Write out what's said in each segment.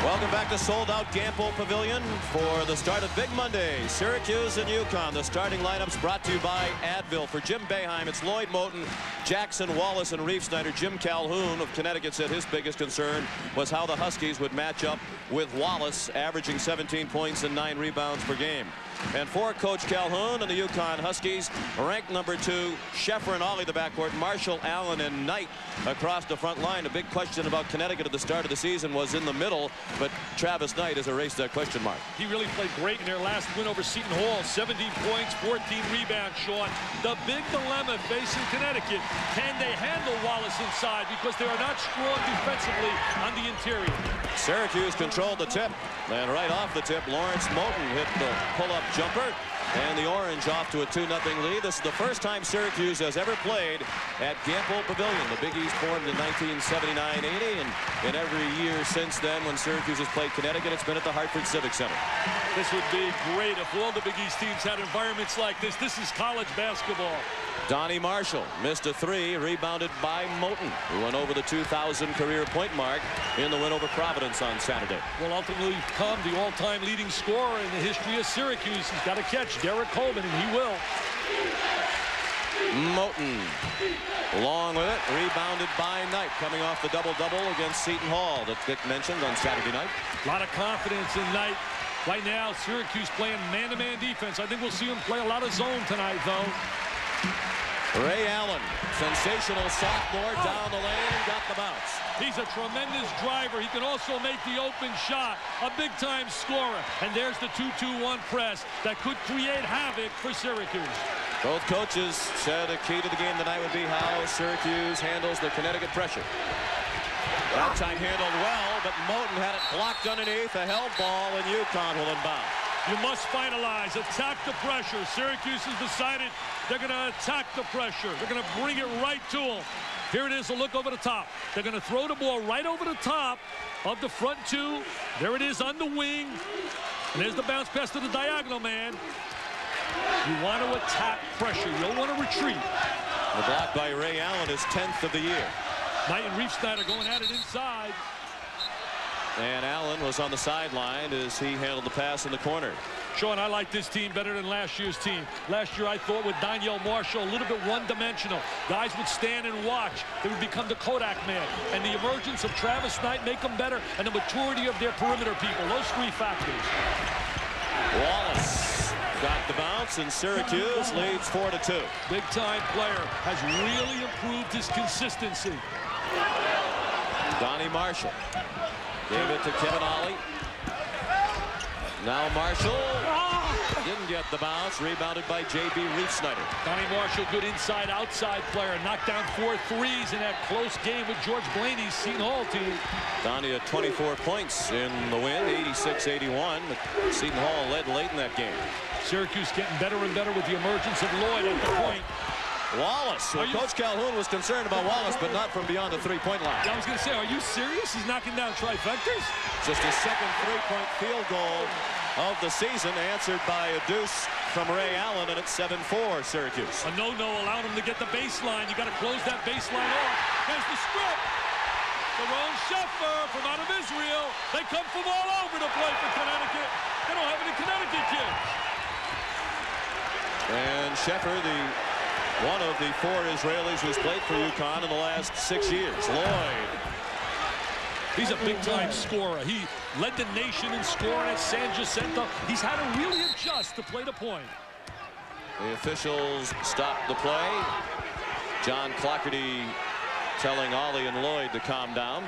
Welcome back to sold-out Gamble Pavilion for the start of Big Monday. Syracuse and UConn. The starting lineups brought to you by Advil. For Jim Boeheim, it's Lloyd Moten, Jackson, Wallace, and Reeve Snyder. Jim Calhoun of Connecticut said his biggest concern was how the Huskies would match up with Wallace, averaging 17 points and 9 rebounds per game. And for Coach Calhoun and the UConn Huskies, ranked number 2, Sheffer and Ollie the backcourt, Marshall, Allen, and Knight across the front line. A big question about Connecticut at the start of the season was in the middle, but Travis Knight has erased that question mark. He really played great in their last win over Seton Hall. 17 points, 14 rebounds, Sean. The big dilemma facing Connecticut, can they handle Wallace inside, because they are not strong defensively on the interior. Syracuse controlled the tip, and right off the tip, Lawrence Moten hit the pull-up jumper, and the Orange off to a 2-0 lead. This is the first time Syracuse has ever played at Gamble Pavilion. The Big East formed in 1979-80, and in every year since then, when Syracuse has played Connecticut, it's been at the Hartford Civic Center. This would be great if all the Big East teams had environments like this. This is college basketball. Donnie Marshall missed a 3, rebounded by Moten, who went over the 2,000 career point mark in the win over Providence on Saturday. Will ultimately become the all-time leading scorer in the history of Syracuse. He's got to catch Derek Coleman, and he will. Moten, along with it, rebounded by Knight, coming off the double-double against Seton Hall that Dick mentioned on Saturday night. A lot of confidence in Knight. Right now, Syracuse playing man-to-man defense. I think we'll see him play a lot of zone tonight, though. Ray Allen, sensational sophomore, down the lane and got the bounce. He's a tremendous driver. He can also make the open shot. A big-time scorer. And there's the 2-2-1 press that could create havoc for Syracuse. Both coaches said a key to the game tonight would be how Syracuse handles the Connecticut pressure. That time handled well, but Moten had it blocked underneath. A held ball, and UConn will inbound. You must finalize, attack the pressure. Syracuse has decided they're going to attack the pressure. They're going to bring it right to them. Here it is, a look over the top. They're going to throw the ball right over the top of the front 2. There it is on the wing. And there's the bounce pass to the diagonal man. You want to attack pressure. You don't want to retreat. The block by Ray Allen is 10th of the year. Knight and Reeve Snyder going at it inside. And Allen was on the sideline as he handled the pass in the corner. Sean, I like this team better than last year's team. Last year, I thought with Daniel Marshall, a little bit one-dimensional. Guys would stand and watch. They would become the Kodak man. And the emergence of Travis Knight make them better, and the maturity of their perimeter people. Those 3 factors. Wallace got the bounce, and Syracuse leads 4-2. Big-time player, has really improved his consistency. Donnie Marshall gave it to Kevin Ollie. Now Marshall didn't get the bounce. Rebounded by J.B. Reeve Snyder. Donnie Marshall, good inside-outside player. Knocked down 4 threes in that close game with George Blaney's Seton Hall team. Donnie had 24 points in the win, 86-81. Seton Hall led late in that game. Syracuse getting better and better with the emergence of Lloyd at the point. Wallace. Well, Coach Calhoun was concerned about Wallace, but not from beyond the 3-point line. I was going to say, are you serious? He's knocking down trifectas? Just his second 3-point field goal of the season, answered by a deuce from Ray Allen, and it's 7-4 Syracuse. A no-no allowed him to get the baseline. You got to close that baseline off. There's the strip. Jerome Sheffer from out of Israel. They come from all over to play for Connecticut. They don't have any Connecticut kids. And Sheffer, one of the 4 Israelis who's played for UConn in the last 6 years. Lloyd. He's a big-time scorer. He led the nation in scoring at San Jacinto. He's had to really adjust to play the point. The officials stopped the play. John Clockerty telling Ollie and Lloyd to calm down.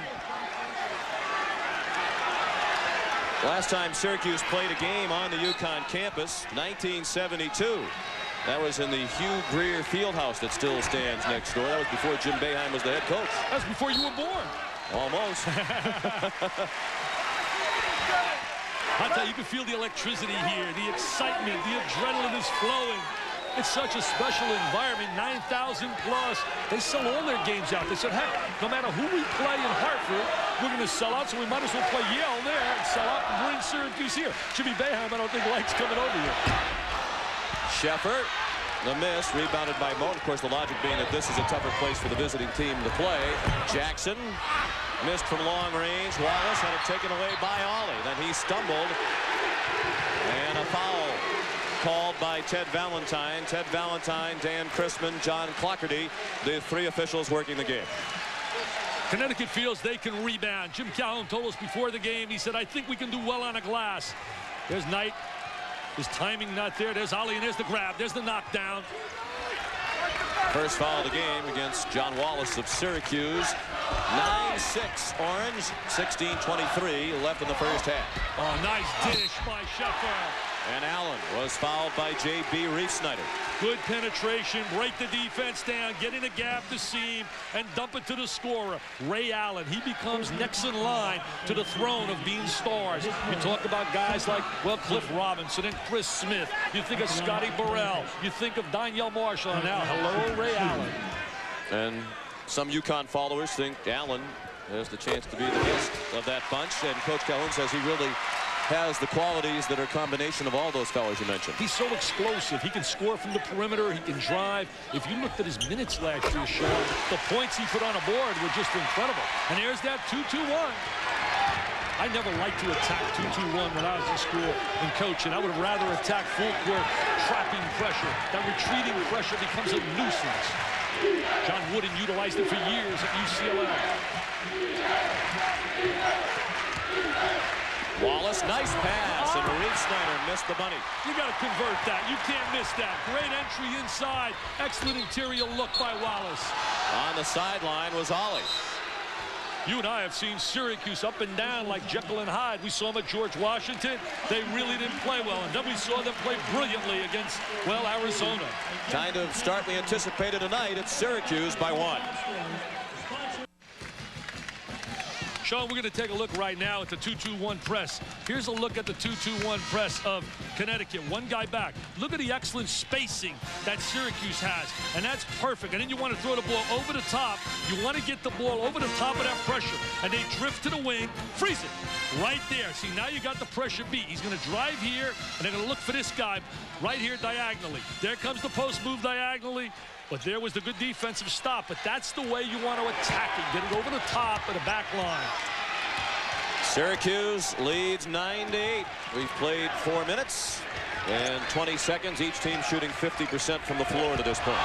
Last time Syracuse played a game on the UConn campus, 1972. That was in the Hugh Greer Fieldhouse that still stands next door. That was before Jim Boeheim was the head coach. That was before you were born. Almost. I tell you, you can feel the electricity here, the excitement, the adrenaline is flowing. It's such a special environment, 9,000 plus. They sell all their games out. They said, heck, no matter who we play in Hartford, we're going to sell out, so we might as well play Yale there and sell out and bring Syracuse here. Jimmy Boeheim, I don't think likes coming over here. Sheffer, the miss, rebounded by Moten. Of course, the logic being that this is a tougher place for the visiting team to play. Jackson missed from long range. Wallace had it taken away by Ollie. Then he stumbled. And a foul called by Ted Valentine. Ted Valentine, Dan Chrisman, John Clockerty, the three officials working the game. Connecticut feels they can rebound. Jim Calhoun told us before the game, he said, I think we can do well on a glass. There's Knight. His timing not there. There's Ollie, and there's the grab. There's the knockdown. First foul of the game against John Wallace of Syracuse. 9-6 Orange, 16:23 left in the first half. Oh, nice dish by Sheffer. And Allen was fouled by J.B. Reef-Snyder. Good penetration, break the defense down, get in a gap to seam, and dump it to the scorer, Ray Allen. He becomes next in line to the throne of being stars. You talk about guys like, well, Cliff Robinson and Chris Smith. You think of Scotty Burrell. You think of Donyell Marshall. And now, hello, Ray Allen. And some UConn followers think Allen has the chance to be the best of that bunch. And Coach Calhoun says he really has the qualities that are a combination of all those fellows you mentioned. He's so explosive. He can score from the perimeter. He can drive. If you looked at his minutes last year, Sean, the points he put on a board were just incredible. And there's that 2-2-1. I never liked to attack 2-2-1 when I was in school and coaching. I would have rather attack full court, trapping pressure. That retreating pressure becomes a nuisance. John Wooden utilized it for years at UCLA. Wallace, nice pass, and Reef-Snyder missed the bunny. You got to convert that. You can't miss that. Great entry inside. Excellent interior look by Wallace. On the sideline was Ollie. You and I have seen Syracuse up and down like Jekyll and Hyde. We saw them at George Washington. They really didn't play well. And then we saw them play brilliantly against, well, Arizona. Kind of start we anticipated tonight. It's Syracuse by 1. Sean, we're going to take a look right now at the 2-2-1 press. Here's a look at the 2-2-1 press of Connecticut. One guy back. Look at the excellent spacing that Syracuse has. And that's perfect. And then you want to throw the ball over the top. You want to get the ball over the top of that pressure. And they drift to the wing. Freeze it. Right there. See, now you got the pressure beat. He's going to drive here. And they're going to look for this guy right here diagonally. There comes the post move diagonally. But there was the good defensive stop. But that's the way you want to attack it. Get it over the top of the back line. Syracuse leads 9-8. We've played 4 minutes and 20 seconds. Each team shooting 50% from the floor to this point.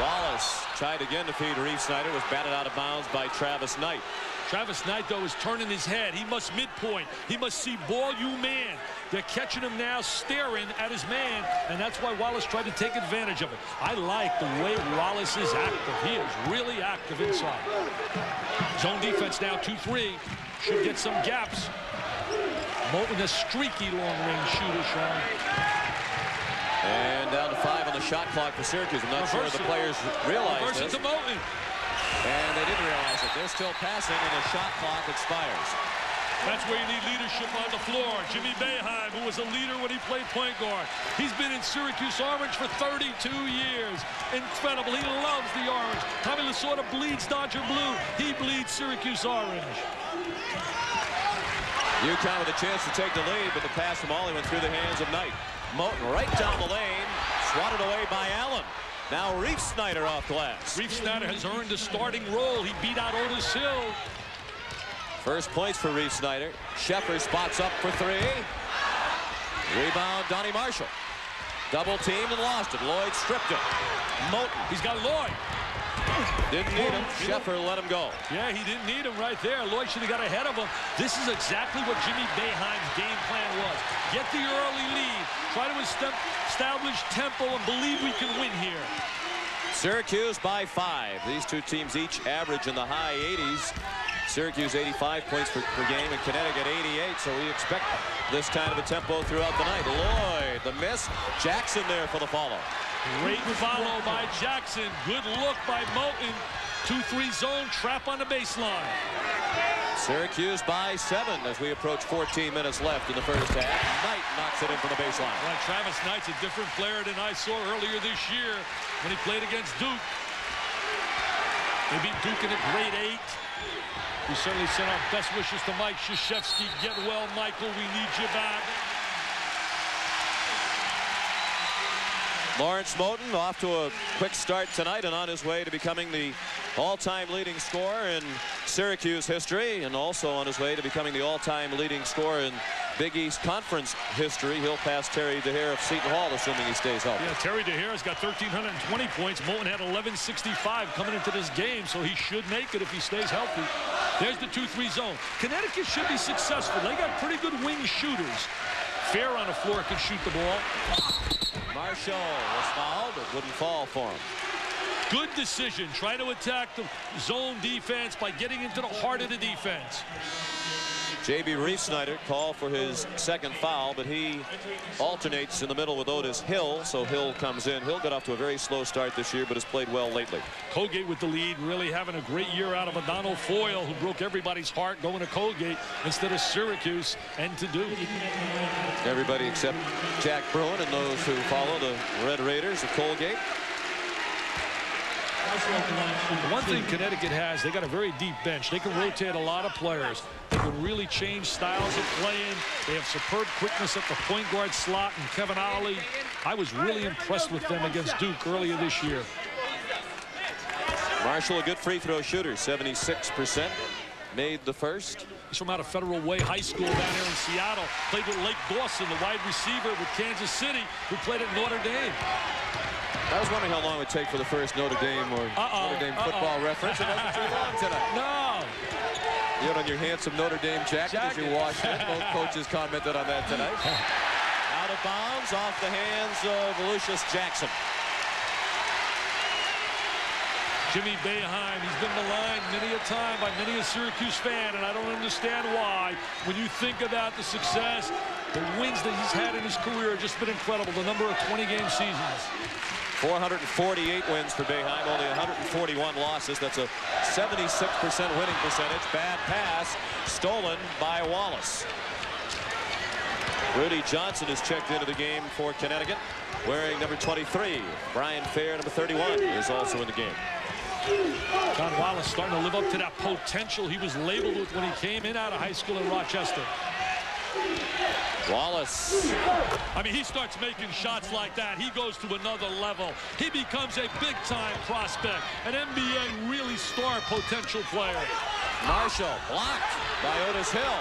Wallace tried again to feed Reef-Snyder. Was batted out of bounds by Travis Knight. Travis Knight, though, is turning his head. He must midpoint. He must see ball, you man. They're catching him now staring at his man, and that's why Wallace tried to take advantage of it. I like the way Wallace is active. He is really active inside. Zone defense now, 2-3. Should get some gaps. Moulton, a streaky long-range shooter, Sean. And down to 5 on the shot clock for Syracuse. I'm not sure the players realize this. To Moulton. And they didn't realize it. They're still passing, and the shot clock expires. That's where you need leadership on the floor. Jimmy Boeheim, who was a leader when he played point guard. He's been in Syracuse Orange for 32 years. Incredible. He loves the orange. Tommy Lasorda bleeds Dodger blue. He bleeds Syracuse Orange. UConn with a chance to take the lead, but the pass from Ollie went through the hands of Knight. Moulton right down the lane, swatted away by Allen. Now Reef-Snyder off glass. Reef-Snyder has earned a starting role. He beat out Otis Hill. First points for Reef-Snyder. Sheffer spots up for 3. Rebound, Donnie Marshall. Double teamed and lost it. Lloyd stripped it. Moulton. He's got Lloyd. Didn't need him. Sheffer let him go. Yeah, he didn't need him right there. Lloyd should have got ahead of him. This is exactly what Jimmy Boeheim's game plan was. Get the early lead. Try to establish tempo and believe we can win here. Syracuse by 5. These two teams each average in the high 80s. Syracuse 85 points per game and Connecticut 88, so we expect this kind of a tempo throughout the night. Lloyd, the miss. Jackson there for the follow. Great follow by Jackson. Good look by Moulton. 2-3 zone trap on the baseline. Syracuse by 7 as we approach 14 minutes left in the first half. Knight knocks it in from the baseline. Well, Travis Knight's a different player than I saw earlier this year when he played against Duke. They beat Duke in a grade 8. We certainly send our best wishes to Mike Krzyzewski. Get well, Michael. We need you back. Lawrence Moten off to a quick start tonight and on his way to becoming the all-time leading scorer in Syracuse history, and also on his way to becoming the all-time leading scorer in Big East Conference history. He'll pass Terry DeHare of Seton Hall, assuming he stays healthy. Yeah, Terry DeHare has got 1,320 points. Moten had 1,165 coming into this game, so he should make it if he stays healthy. There's the 2-3 zone. Connecticut should be successful. They got pretty good wing shooters. Fair on the floor can shoot the ball. Marshall was fouled. It wouldn't fall for him. Good decision. Try to attack the zone defense by getting into the heart of the defense. J.B. Riefsnyder called for his second foul, but he alternates in the middle with Otis Hill, so Hill comes in. Hill got off to a very slow start this year, but has played well lately. Colgate with the lead, really having a great year out of Adonal Foyle, who broke everybody's heart going to Colgate instead of Syracuse and to Duke. Everybody except Jack Bruin and those who follow the Red Raiders of Colgate. One thing Connecticut has, they got a very deep bench. They can rotate a lot of players. They can really change styles of playing. They have superb quickness at the point guard slot, and Kevin Ollie. I was really impressed with them against Duke earlier this year. Marshall, a good free throw shooter, 76%. Made the first. He's from out of Federal Way High School down here in Seattle. Played with Lake Dawson, the wide receiver with Kansas City, who played at Notre Dame. I was wondering how long it would take for the first Notre Dame or Notre Dame football reference. It wasn't too long tonight. No. You had on your handsome Notre Dame jacket as you washed it. Both coaches commented on that tonight. Out of bounds, off the hands of Lucius Jackson. Jimmy Boeheim, he's been maligned many a time by many a Syracuse fan, and I don't understand why. When you think about the success, the wins that he's had in his career have just been incredible. The number of 20-game seasons. 448 wins for Boeheim, only 141 losses. That's a 76% winning percentage. Bad pass, stolen by Wallace. Rudy Johnson is checked into the game for Connecticut, wearing number 23. Brian Fair, number 31, is also in the game. John Wallace starting to live up to that potential he was labeled with when he came in out of high school in Rochester. Wallace. I mean, he starts making shots like that. He goes to another level. He becomes a big-time prospect, an NBA really star potential player. Marshall blocked by Otis Hill.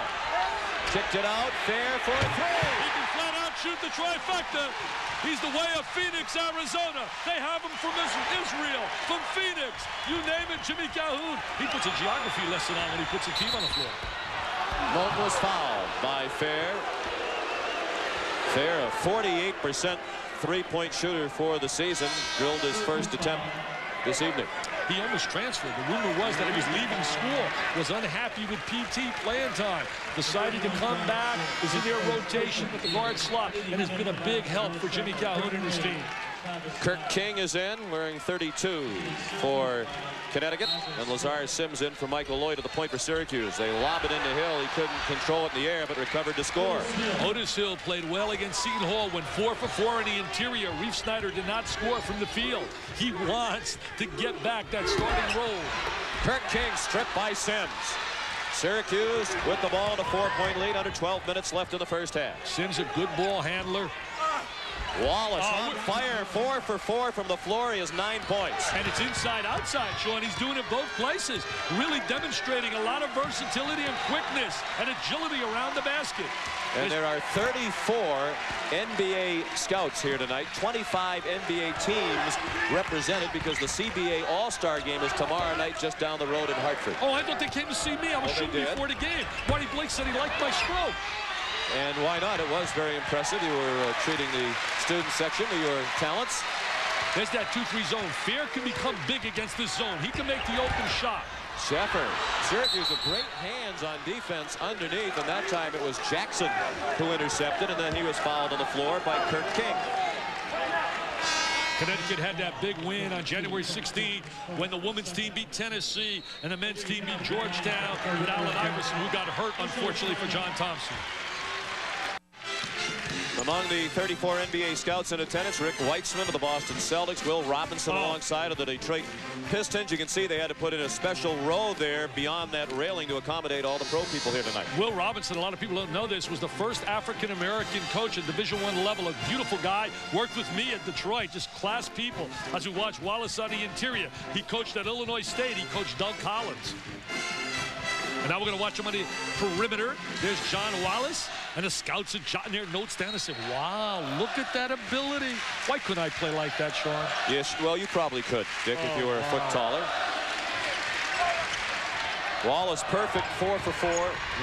Kicked it out, Fair for a three. He can flat out shoot the trifecta. He's the way of Phoenix, Arizona. They have him from Israel, from Phoenix. You name it, Jimmy Calhoun. He puts a geography lesson on when he puts a team on the floor. Moten was fouled by Fair. Fair, a 48% three-point shooter for the season. Drilled his first attempt this evening. He almost transferred. The rumor was that he was leaving school, was unhappy with PT playing time, decided to come back, is in their rotation with the guard slot, and has been a big help for Jimmy Calhoun and his team. Kirk King is in, wearing 32 for Connecticut, and Lazar Sims in for Michael Lloyd at the point for Syracuse. They lob it into Hill. He couldn't control it in the air, but recovered to score. Otis Hill played well against Seton Hall, went 4 for 4 in the interior. Riefsnyder did not score from the field. He wants to get back that starting role. Kirk King stripped by Sims. Syracuse with the ball in a 4-point lead, under 12 minutes left in the first half. Sims a good ball handler. Wallace on fire, 4 for 4 from the floor. He has 9 points. And it's inside, outside, Sean. He's doing it both places. Really demonstrating a lot of versatility and quickness and agility around the basket. And there are 34 NBA scouts here tonight. 25 NBA teams represented because the CBA All-Star game is tomorrow night just down the road in Hartford. Oh, I thought they came to see me. I was shooting before the game. Marty Blake said he liked my stroke. And why not? It was very impressive. You were treating the student section to your talents. There's that 2-3 zone. Fair can become big against this zone. He can make the open shot. Sheffer. Syracuse with great hands on defense underneath, and that time it was Jackson who intercepted, and then he was fouled on the floor by Kirk King. Connecticut had that big win on January 16th when the women's team beat Tennessee and the men's team beat Georgetown with Allen Iverson, who got hurt, unfortunately, for John Thompson. Among the 34 NBA scouts in attendance, Rick Weitzman of the Boston Celtics, Will Robinson alongside of the Detroit Pistons. You can see they had to put in a special row there beyond that railing to accommodate all the pro people here tonight. Will Robinson, a lot of people don't know this, was the first African-American coach at Division I level. A beautiful guy, worked with me at Detroit, just class people. As we watch Wallace on the interior, he coached at Illinois State. He coached Doug Collins. And now we're going to watch him on the perimeter. There's John Wallace. And the scouts are jotting their notes down and say, wow, look at that ability. Why couldn't I play like that, Sean? Yes, well, you probably could, Dick, if you were a foot taller. Wallace perfect, 4 for 4,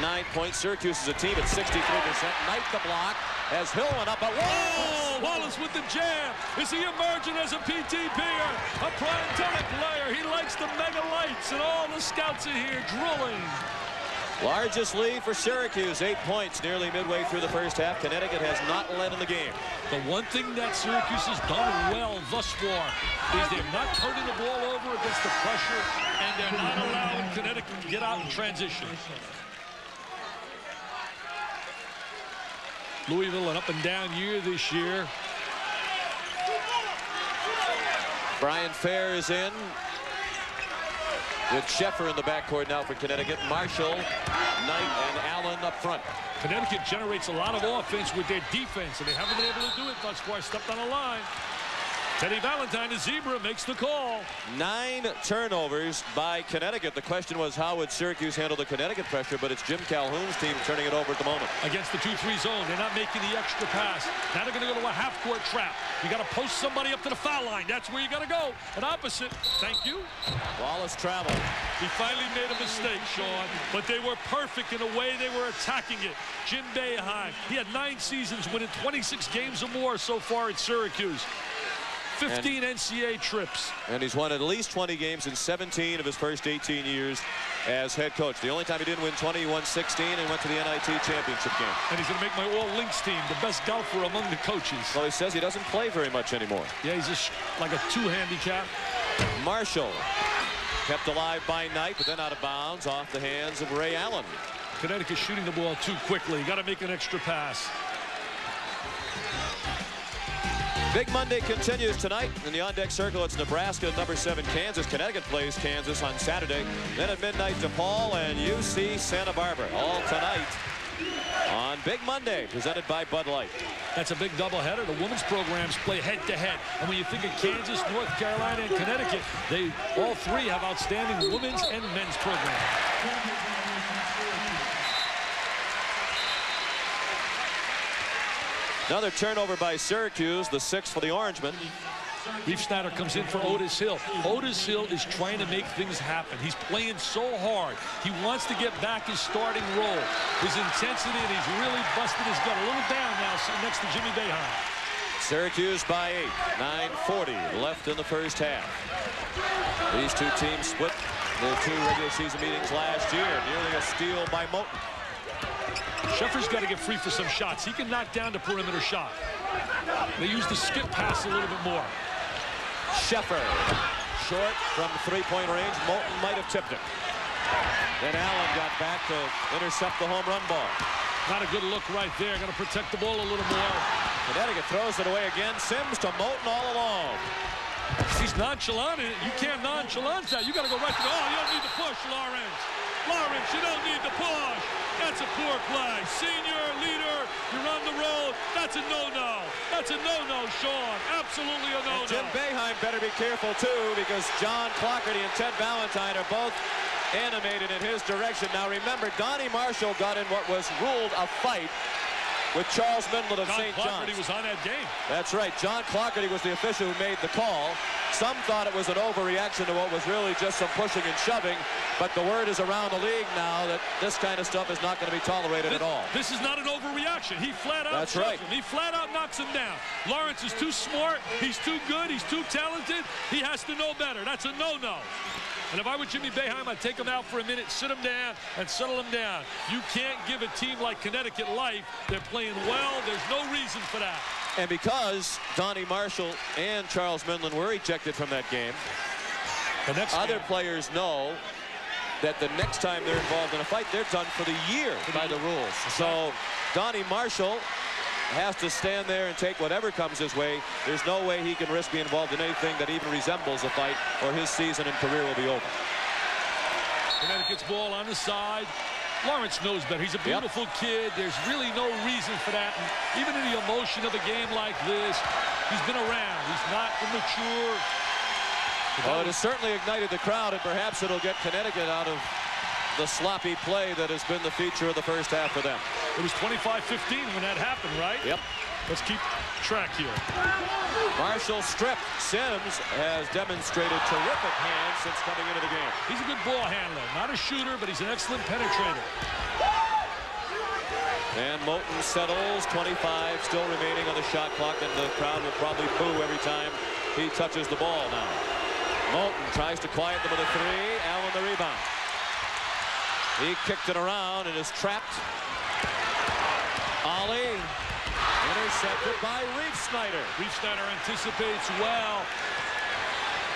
9 points. Syracuse is a team at 63%. Knight the block as Hill went up, but Wallace! Wallace with the jam. Is he emerging as a PTPer? A prime time player. He likes the mega lights, and all the scouts are here drooling. Largest lead for Syracuse, 8 points, nearly midway through the first half. Connecticut has not led in the game. The one thing that Syracuse has done well thus far is they're not turning the ball over against the pressure, and they're not allowing Connecticut to get out in transition. Louisville, an up-and-down year this year. Brian Fair is in, with Sheffer in the backcourt now for Connecticut. Marshall, Knight, and Allen up front. Connecticut generates a lot of offense with their defense, and they haven't been able to do it thus far. Stepped on the line. Teddy Valentine, the Zebra, makes the call. 9 turnovers by Connecticut. The question was, how would Syracuse handle the Connecticut pressure? But it's Jim Calhoun's team turning it over at the moment. Against the 2-3 zone, they're not making the extra pass. Now they're going to go to a half-court trap. You got to post somebody up to the foul line. That's where you got to go. And opposite, thank you. Wallace traveled. He finally made a mistake, Sean, but they were perfect in the way they were attacking it. Jim Boeheim, he had 9 seasons winning 26 games or more so far at Syracuse. 15 NCAA trips. And he's won at least 20 games in 17 of his first 18 years as head coach. The only time he didn't win 20, he won 16 and went to the NIT championship game. And he's going to make my All-Links team, the best golfer among the coaches. Well, he says he doesn't play very much anymore. Yeah, he's just like a 2 handicap. Marshall kept alive by Knight, but then out of bounds off the hands of Ray Allen. Connecticut shooting the ball too quickly. Got to make an extra pass. Big Monday continues tonight in the on-deck circle. It's Nebraska, number 7 Kansas. Connecticut plays Kansas on Saturday. Then at midnight, DePaul and UC Santa Barbara. All tonight on Big Monday, presented by Bud Light. That's a big doubleheader. The women's programs play head-to-head. And when you think of Kansas, North Carolina, and Connecticut, they all 3 have outstanding women's and men's programs. Another turnover by Syracuse, the 6th for the Orangemen. Riefsnyder comes in for Otis Hill. Otis Hill is trying to make things happen. He's playing so hard. He wants to get back his starting role. His intensity, and he's really busted his gut. A little down now, sitting next to Jimmy Boeheim. Syracuse by 8, 9:40 left in the first half. These two teams split their 2 regular season meetings last year. Nearly a steal by Moten. Sheffer's got to get free for some shots. He can knock down the perimeter shot. They use the skip pass a little bit more. Sheffer, short from 3-point range. Moten might have tipped it. Then Allen got back to intercept the home run ball. Not a good look right there. Got to protect the ball a little more. Connecticut throws it away again. Sims to Moten all along. He's nonchalant. You can't nonchalance that. You got to go right to the. Oh, you don't need to push, Lawrence. Lawrence, you don't need to push. That's a poor play. Senior, leader, you're on the road. That's a no-no. That's a no-no, Sean. Absolutely a no-no. Jim Boeheim better be careful, too, because John Clougherty and Ted Valentine are both animated in his direction. Now, remember, Donnie Marshall got in what was ruled a fight with Charles Mindlin of St. John's. Clougherty was on that game. That's right. John Clougherty was the official who made the call. Some thought it was an overreaction to what was really just some pushing and shoving, but the word is around the league now that this kind of stuff is not going to be tolerated at all. This is not an overreaction. He flat out That's right. him. He flat out knocks him down. Lawrence is too smart. He's too good. He's too talented. He has to know better. That's a no-no. And if I were Jimmy Boeheim, I'd take him out for a minute, sit him down, and settle him down. You can't give a team like Connecticut life. They're playing well. There's no reason for that. And because Donnie Marshall and Charles Mindlin were ejected from that game, other players know that the next time they're involved in a fight, they're done for the year by the rules. So Donnie Marshall has to stand there and take whatever comes his way. There's no way he can risk being involved in anything that even resembles a fight, or his season and career will be over. Connecticut's ball on the side. Lawrence knows better. He's a beautiful kid. There's really no reason for that. And even in the emotion of a game like this, he's been around. He's not immature. Well, it has certainly ignited the crowd, and perhaps it'll get Connecticut out of the sloppy play that has been the feature of the first half for them. It was 25-15 when that happened, right? Yep. Let's keep track here. Marshall stripped. Sims has demonstrated terrific hands since coming into the game. He's a good ball handler. Not a shooter, but he's an excellent penetrator. And Moten settles. 25 still remaining on the shot clock, and the crowd will probably boo every time he touches the ball now. Moten tries to quiet them with a three. Allen the rebound. He kicked it around and is trapped. Ollie intercepted by Reif-Snyder. Reif-Snyder anticipates well.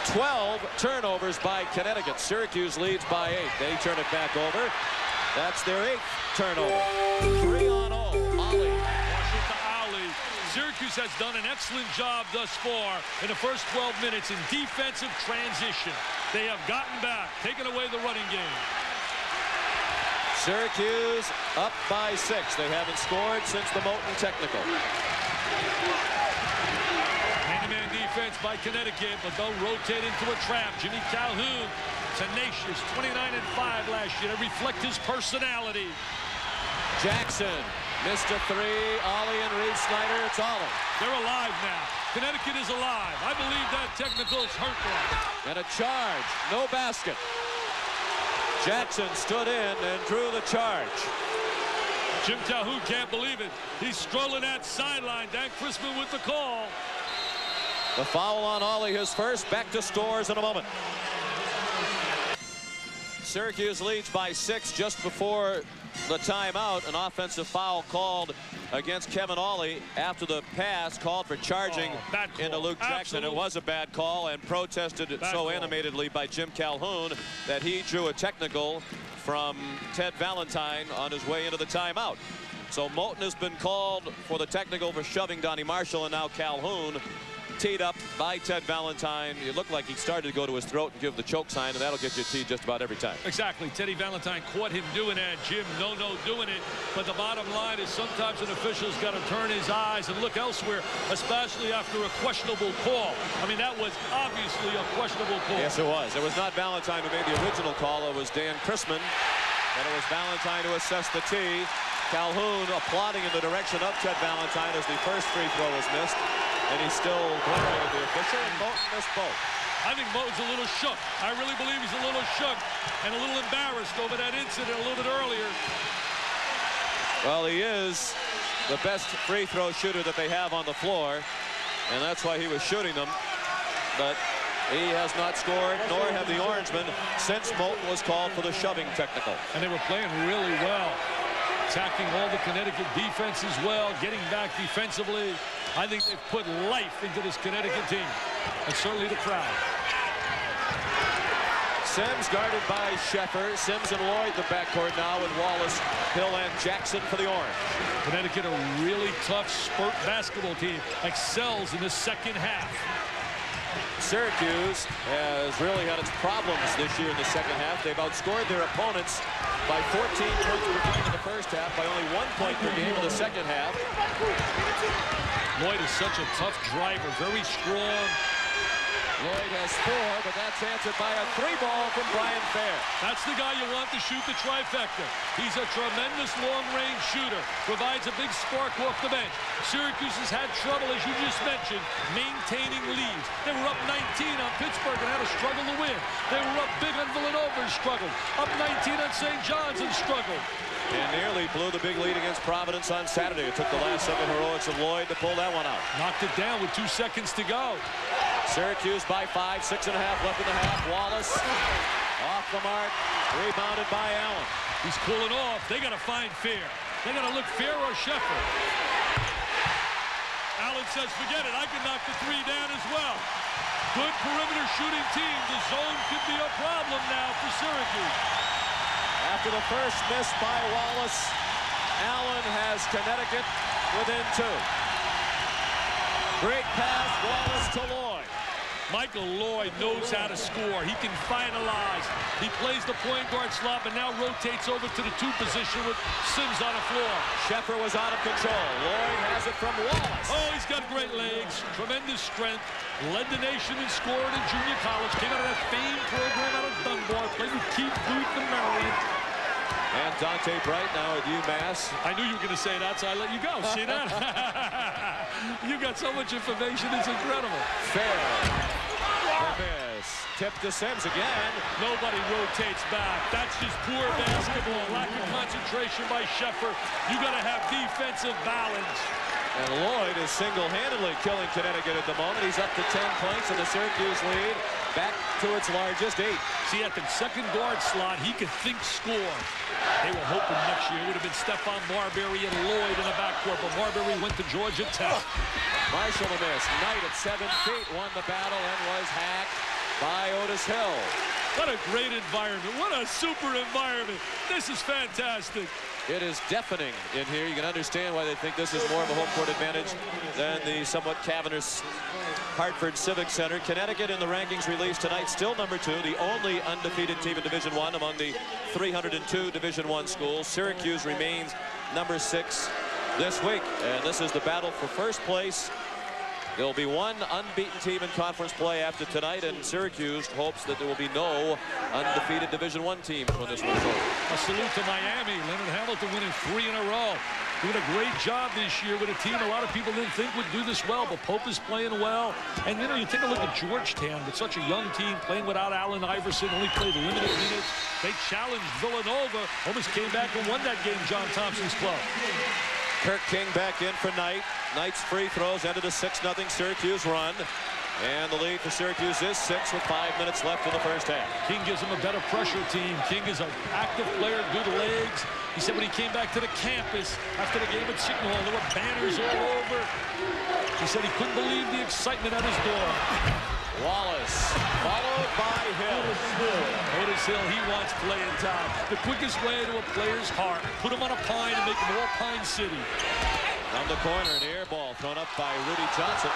12 turnovers by Connecticut. Syracuse leads by 8. They turn it back over. That's their 8th turnover. 3-on-0. Ollie. Washington to Ollie. Syracuse has done an excellent job thus far in the first 12 minutes in defensive transition. They have gotten back, taken away the running game. Syracuse up by 6. They haven't scored since the Moten technical. Man-to-man defense by Connecticut, but they'll rotate into a trap. Jimmy Calhoun, tenacious, 29-5 last year. They reflect his personality. Jackson missed a 3. Ollie and Reif-Snyder. It's Ollie. They're alive now. Connecticut is alive. I believe that technical's hurt them. And a charge. No basket. Jackson stood in and drew the charge. Jim Calhoun can't believe it. He's strolling that sideline. Dan Chrisman with the call. The foul on Ollie, his first. Back to scores in a moment. Syracuse leads by 6 just before the timeout. An offensive foul called against Kevin Ollie after the pass called for charging into Luke Jackson. It was a bad call, and protested so animatedly by Jim Calhoun that he drew a technical from Ted Valentine on his way into the timeout. So Moten has been called for the technical for shoving Donnie Marshall, and now Calhoun teed up by Ted Valentine. It looked like he started to go to his throat and give the choke sign, and that'll get you teed just about every time. Exactly. Teddy Valentine caught him doing that. Jim, no doing it. But the bottom line is sometimes an official's got to turn his eyes and look elsewhere, especially after a questionable call. I mean, that was obviously a questionable call. Yes, it was. It was not Valentine who made the original call. It was Dan Chrisman. And it was Valentine who assessed the tee. Calhoun applauding in the direction of Ted Valentine as the first free throw was missed. And he's still glaring at the official, and Moten missed both. I think Moten's a little shook. I really believe he's a little shook and a little embarrassed over that incident a little bit earlier. Well, he is the best free throw shooter that they have on the floor, and that's why he was shooting them. But he has not scored, nor have the Orangemen, since Moten was called for the shoving technical. And they were playing really well, attacking all the Connecticut defense as well, getting back defensively. I think they've put life into this Connecticut team, and certainly the crowd. Sims guarded by Sheffer. Sims and Lloyd the backcourt now, with Wallace, Hill, and Jackson for the Orange. Connecticut, a really tough spurt basketball team, excels in the second half. Syracuse has really had its problems this year in the second half. They've outscored their opponents by 14 points per game in the first half, by only 1 point per game in the second half. Lloyd is such a tough driver, very strong. Lloyd has 4, but that's answered by a 3-ball from Brian Fair. That's the guy you want to shoot the trifecta. He's a tremendous long-range shooter, provides a big spark off the bench. Syracuse has had trouble, as you just mentioned, maintaining leads. They were up 19 on Pittsburgh and had a struggle to win. They were up big on Villanova and struggled. Up 19 on St. John's and struggled. And nearly blew the big lead against Providence on Saturday. It took the last-second heroics of Lloyd to pull that one out. Knocked it down with 2 seconds to go. Syracuse by 5, 6.5 left in the half. Wallace off the mark, rebounded by Allen. He's cooling off. They got to find Fair. They got to look Fair or Sheffer. Allen says, forget it. I can knock the 3 down as well. Good perimeter shooting team. The zone could be a problem now for Syracuse. After the first miss by Wallace, Allen has Connecticut within 2. Great pass, Wallace to Lloyd. Michael Lloyd knows how to score. He can finalize. He plays the point guard slot, but now rotates over to the 2 position with Sims on the floor. Sheffer was out of control. Lloyd has it from Wallace. Oh, he's got great legs, tremendous strength. Led the nation in scoring in junior college. Came out of that famed program out of Dunbar. Played with Keith Booth and Marion. And Dante Bright now at UMass. I knew you were going to say that, so I let you go. See that? You got so much information, it's incredible. Fair. Miss. Tip to Sims again. Nobody rotates back. That's just poor basketball. Lack of concentration by Sheffer. You got to have defensive balance. And Lloyd is single-handedly killing Connecticut at the moment. He's up to 10 points in the Syracuse lead. Back to its largest 8. See, at the second guard slot, he could think score. They were hoping next year it would have been Stephon Marbury and Lloyd in the backcourt, but Marbury went to Georgia Tech. Marshall a miss. Knight at 7 feet won the battle and was hacked by Otis Hill. What a great environment. What a super environment. This is fantastic. It is deafening in here. You can understand why they think this is more of a home court advantage than the somewhat cavernous Hartford Civic Center. Connecticut in the rankings released tonight, still number 2, the only undefeated team in Division I among the 302 Division I schools. Syracuse remains number 6 this week, and this is the battle for first place. There will be one unbeaten team in conference play after tonight, and Syracuse hopes that there will be no undefeated Division I teams when this one's over. A salute to Miami. Leonard Hamilton winning 3 in a row. Doing a great job this year with a team a lot of people didn't think would do this well, but Pope is playing well. And, you know, you take a look at Georgetown with such a young team playing without Allen Iverson, only played limited minutes. They challenged Villanova, almost came back and won that game, John Thompson's club. Kirk King back in for Knight. Knight's free throws ended a 6-0 Syracuse run. And the lead for Syracuse is 6 with 5 minutes left in the first half. King gives him a better pressure team. King is an active player, good legs. He said when he came back to the campus after the game at Signal Hall, there were banners all over. He said he couldn't believe the excitement at his door. Wallace, followed by Hill. Otis Hill, he wants playing time. The quickest way to a player's heart. Put him on a pine and make him all Pine City. From the corner, an air ball thrown up by Rudy Johnson.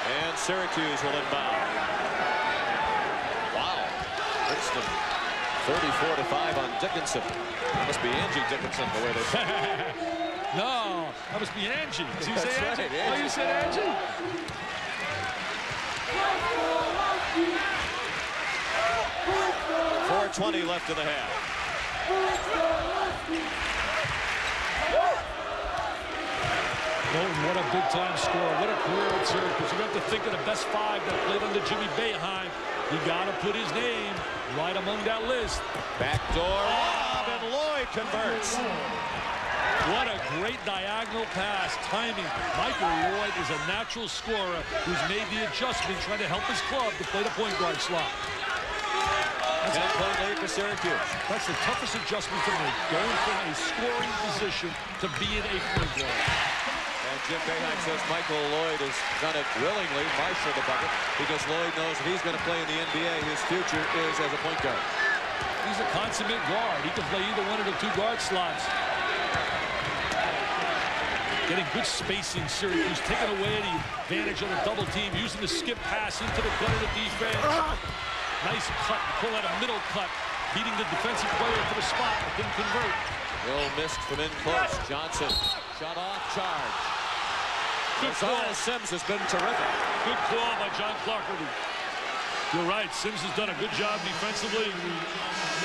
And Syracuse will inbound. Wow. Princeton, 34-5 on Dickinson. Must be Angie Dickinson the way they play. No, that must be Angie. Did you say That's Angie? right, Angie. Oh, you said Angie? 4:20 left in the half. Moulton, what a big-time scorer. What a career at Syracuse. You have to think of the best 5 that played under Jimmy Boeheim. You got to put his name right among that list. Backdoor lob, and Lloyd converts. What a great diagonal pass. Timing. Michael Lloyd is a natural scorer who's made the adjustment trying to help his club to play the point guard slot. 10-point lead for Syracuse. That's the toughest adjustment to make, going from a scoring position to being a point guard. And Jim Boeheim says Michael Lloyd has done it willingly, Marshall the bucket, because Lloyd knows if he's going to play in the NBA, his future is as a point guard. He's a consummate guard. He can play either one of the 2 guard slots. Getting good spacing, Syracuse taking away the advantage of the double team, using the skip pass into the gut of the defense. Nice cut, pull out a middle cut, beating the defensive player to the spot, but didn't convert. Hill missed from in close. Johnson, shot off, charge. Good call. Sims has been terrific. Good call by John Clarkerty. You're right, Sims has done a good job defensively.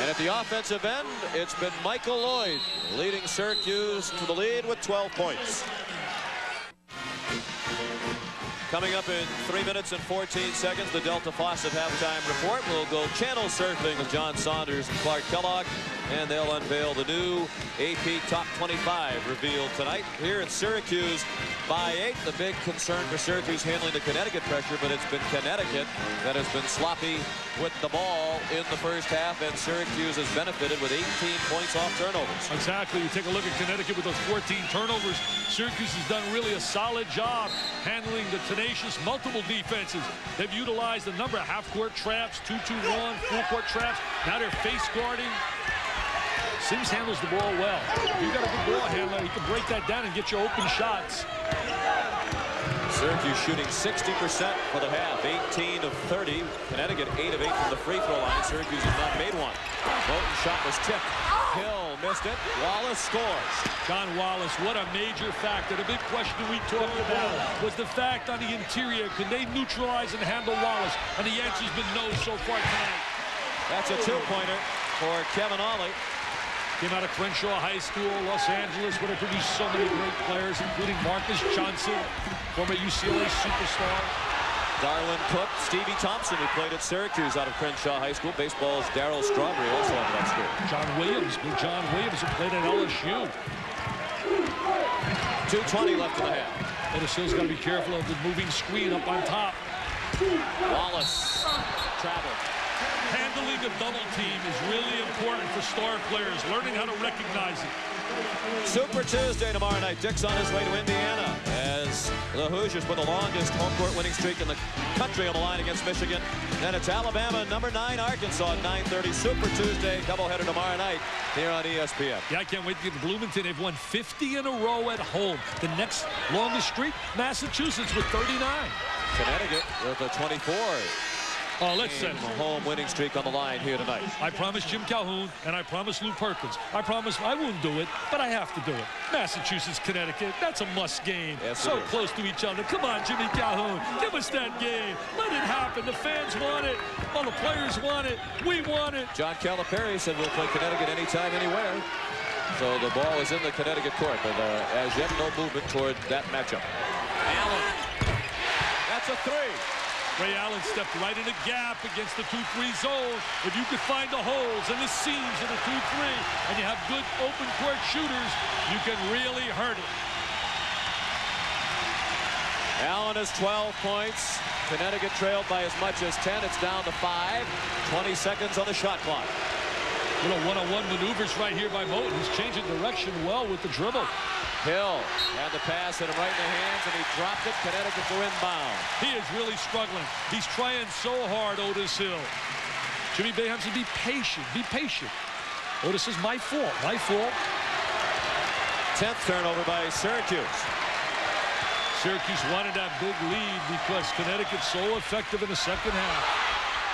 And at the offensive end, it's been Michael Lloyd leading Syracuse to the lead with 12 points. Coming up in 3 minutes and 14 seconds, the Delta Faucet halftime report. We'll go channel surfing with John Saunders and Clark Kellogg, and they'll unveil the new AP Top 25 revealed tonight here at Syracuse by 8. The big concern for Syracuse handling the Connecticut pressure, but it's been Connecticut that has been sloppy with the ball in the first half, and Syracuse has benefited with 18 points off turnovers. Exactly. You take a look at Connecticut with those 14 turnovers. Syracuse has done really a solid job handling the tenacious multiple defenses. They've utilized a number of half-court traps, 2-2-1, full-court traps. Now they're face guarding. Sims handles the ball well. If you got a good ball handler, he can break that down and get you open shots. Syracuse shooting 60% for the half, 18 of 30. Connecticut 8 of 8 from the free throw line. Syracuse has not made one. Moulton's shot was tipped. Hill missed it. Wallace scores. John Wallace, what a major factor. The big question we talked about was the fact on the interior. Can they neutralize and handle Wallace? And the answer's been no so far tonight. That's a two-pointer for Kevin Ollie. Came out of Crenshaw High School, Los Angeles, where they produced so many great players, including Marcus Johnson, former UCLA superstar. Darwin Cook, Stevie Thompson, who played at Syracuse out of Crenshaw High School. Baseball's Darryl Strawberry also out of that school. John Williams, big John Williams, who played at LSU. 2:20 left in the half. Otis Hill's got to be careful of the moving screen up on top. Wallace traveled. Handling a double team is really important for star players, learning how to recognize it. Super Tuesday tomorrow night. Dick's on his way to Indiana as the Hoosiers put the longest home court winning streak in the country on the line against Michigan. Then it's Alabama, number 9 Arkansas at 9:30. Super Tuesday doubleheader tomorrow night here on ESPN. Yeah, I can't wait to get to Bloomington. They've won 50 in a row at home. The next longest streak, Massachusetts with 39. Connecticut with a 24. Oh, let's say home winning streak on the line here tonight. I promised Jim Calhoun and I promised Lou Perkins. I promised I wouldn't do it, but I have to do it. Massachusetts, Connecticut, that's a must game. Yes, so close to each other. Come on, Jimmy Calhoun, give us that game. Let it happen. The fans want it. All the players want it. We want it. John Calipari said we'll play Connecticut anytime, anywhere. So the ball is in the Connecticut court, but as yet no movement toward that matchup. Allen. That's a 3. Ray Allen stepped right in a gap against the 2-3 zone. If you could find the holes and the seams of the 2-3 and you have good open court shooters, you can really hurt it. Allen has 12 points. Connecticut trailed by as much as 10. It's down to 5. 20 seconds on the shot clock. Little one-on-one maneuvers right here by Moulton. He's changing direction well with the dribble. Hill had the pass, hit him right in the hands, and he dropped it. Connecticut to inbound. He is really struggling. He's trying so hard, Otis Hill. Jimmy Boeheim said, be patient, be patient. Otis says, my fault, my fault. 10th turnover by Syracuse. Syracuse wanted that big lead because Connecticut's so effective in the second half.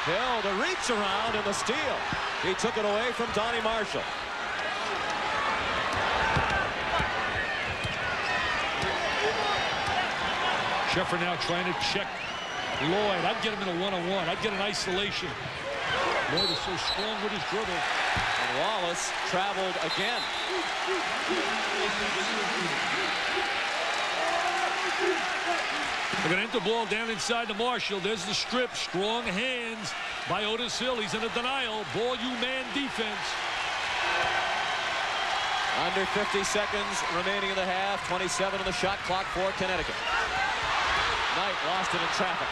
Hill, the reach around and the steal. He took it away from Donnie Marshall. Sheffer now trying to check Lloyd. I'd get him in a one-on-one. I'd get an isolation. Lloyd is so strong with his dribble. And Wallace traveled again. They're going to enter the ball down inside to Marshall. There's the strip. Strong hands by Otis Hill. He's in a denial. Ball you man defense. Under 50 seconds remaining in the half. 27 on the shot clock for Connecticut. Knight lost it in traffic.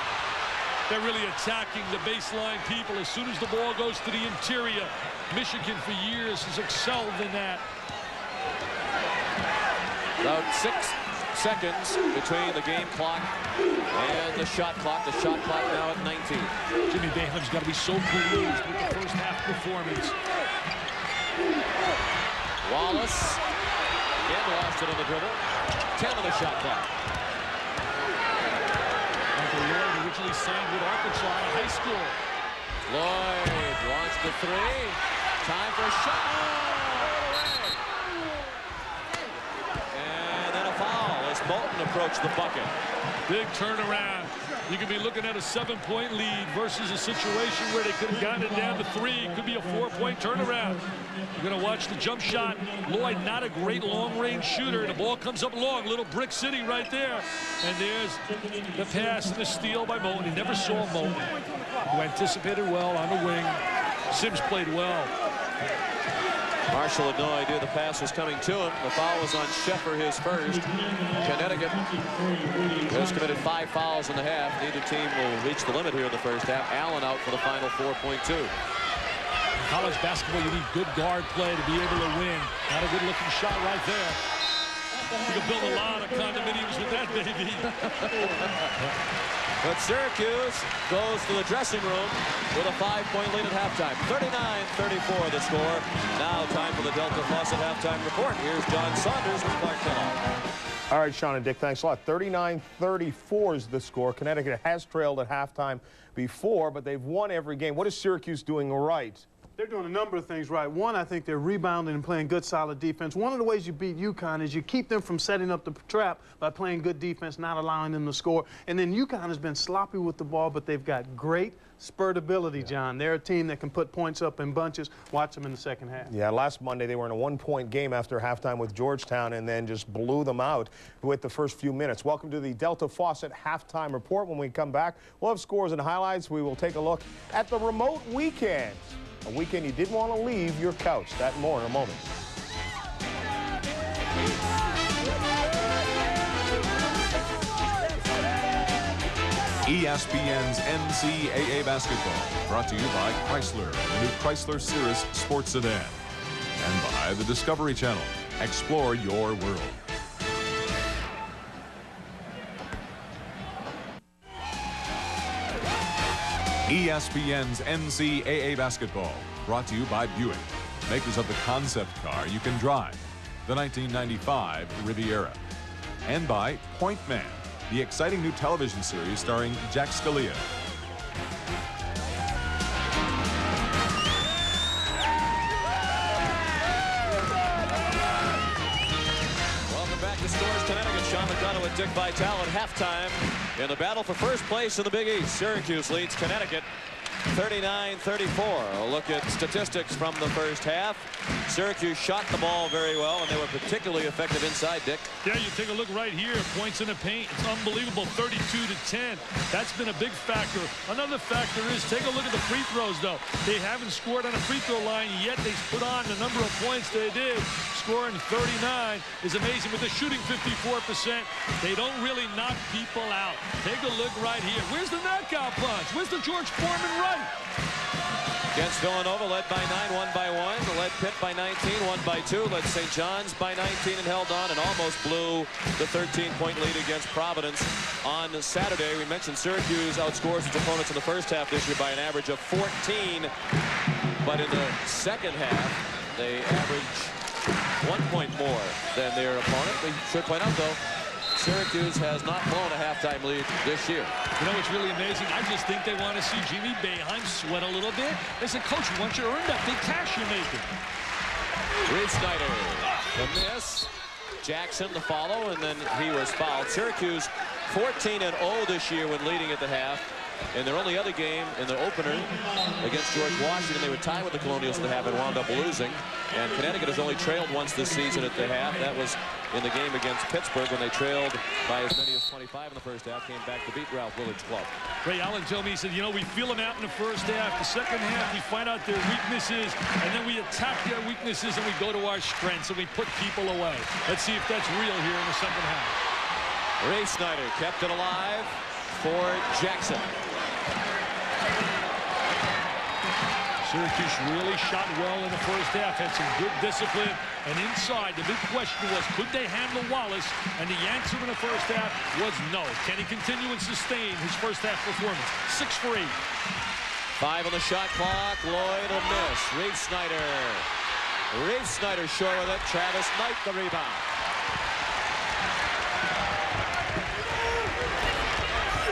They're really attacking the baseline people as soon as the ball goes to the interior. Michigan for years has excelled in that. About 6 seconds between the game clock and the shot clock. The shot clock now at 19. Jimmy Boeheim's got to be so pleased with the first half performance. Wallace again lost it on the dribble. 10 on the shot clock. Lloyd originally signed with Arkansas out of high school. Lloyd wants the 3. Time for a shot. And then a foul as Moulton approached the bucket. Big turnaround. You could be looking at a 7-point lead versus a situation where they could have gotten it down to 3. It could be a 4-point turnaround. You're going to watch the jump shot. Lloyd, not a great long-range shooter. The ball comes up long. Little brick city right there. And there's the pass and the steal by Moulton. He never saw Moulton, who anticipated well on the wing. Sims played well. Marshall had no idea the pass was coming to him. The foul was on Sheffer, his first. Connecticut has committed 5 fouls in the half. Neither team will reach the limit here in the first half. Allen out for the final 4.2. In college basketball, you need good guard play to be able to win. Not a good-looking shot right there. You can build a lot of condominiums with that, baby. But Syracuse goes to the dressing room with a 5-point lead at halftime. 39-34 the score. Now time for the Delta Faucet halftime report. Here's John Saunders with Clark Kellogg. All right, Sean and Dick, thanks a lot. 39-34 is the score. Connecticut has trailed at halftime before, but they've won every game. What is Syracuse doing right? They're doing a number of things right. One, I think they're rebounding and playing good, solid defense. One of the ways you beat UConn is you keep them from setting up the trap by playing good defense, not allowing them to score. And then UConn has been sloppy with the ball, but they've got great spurt ability, John. They're a team that can put points up in bunches. Watch them in the second half. Yeah, last Monday they were in a 1-point game after halftime with Georgetown and then just blew them out with the first few minutes. Welcome to the Delta Faucet halftime report. When we come back, we'll have scores and highlights. We will take a look at the remote weekend. A weekend you didn't want to leave your couch. That and more in a moment. ESPN's NCAA basketball, brought to you by Chrysler, the new Chrysler Cirrus Sports Sedan, and by the Discovery Channel. Explore your world. ESPN's NCAA basketball, brought to you by Buick, makers of the concept car you can drive, the 1995 Riviera, and by Point Man, the exciting new television series starring Jack Scalia. Welcome back to Scores Connecticut. Sean McDonough with Dick Vitale at halftime in the battle for first place in the Big East. Syracuse leads Connecticut 39-34. A look at statistics from the first half. Syracuse shot the ball very well, and they were particularly effective inside, Dick. Yeah, you take a look right here. Points in the paint. It's unbelievable. 32-10. That's been a big factor. Another factor is take a look at the free throws, though. They haven't scored on a free throw line, yet they put on the number of points they did. Scoring 39 is amazing. With the shooting 54%, they don't really knock people out. Take a look right here. Where's the knockout punch? Where's the George Foreman right? Against Villanova, led by 9, won by 1. Led Pitt by 19, won by 2. Led St. John's by 19 and held on and almost blew the 13-point lead against Providence on Saturday. We mentioned Syracuse outscores its opponents in the first half this year by an average of 14. But in the second half, they average 1 point more than their opponent. We should point out, though, Syracuse has not blown a halftime lead this year. You know, it's really amazing. I just think they want to see Jimmy Boeheim sweat a little bit. They said, Coach, once you earn that big cash you're making. Reed Snyder, the miss. Jackson, the follow, and then he was fouled. Syracuse 14-0 this year when leading at the half. In their only other game, in the opener against George Washington, they were tied with the Colonials at the half and wound up losing. And Connecticut has only trailed once this season at the half. That was in the game against Pittsburgh when they trailed by as many as 25 in the first half, came back to beat Ralph Willard's club. Ray Allen told me, he said, you know, we feel them out in the first half. The second half, we find out their weaknesses, and then we attack their weaknesses, and we go to our strengths, and we put people away. Let's see if that's real here in the second half. Ray Snyder kept it alive for Jackson. Syracuse really shot well in the first half, had some good discipline, and inside, the big question was, could they handle Wallace? And the answer in the first half was no. Can he continue and sustain his first half performance? 6 for 8. 5 on the shot clock. Lloyd will miss. Reed Snyder. Reed Snyder short with it. Travis Knight the rebound.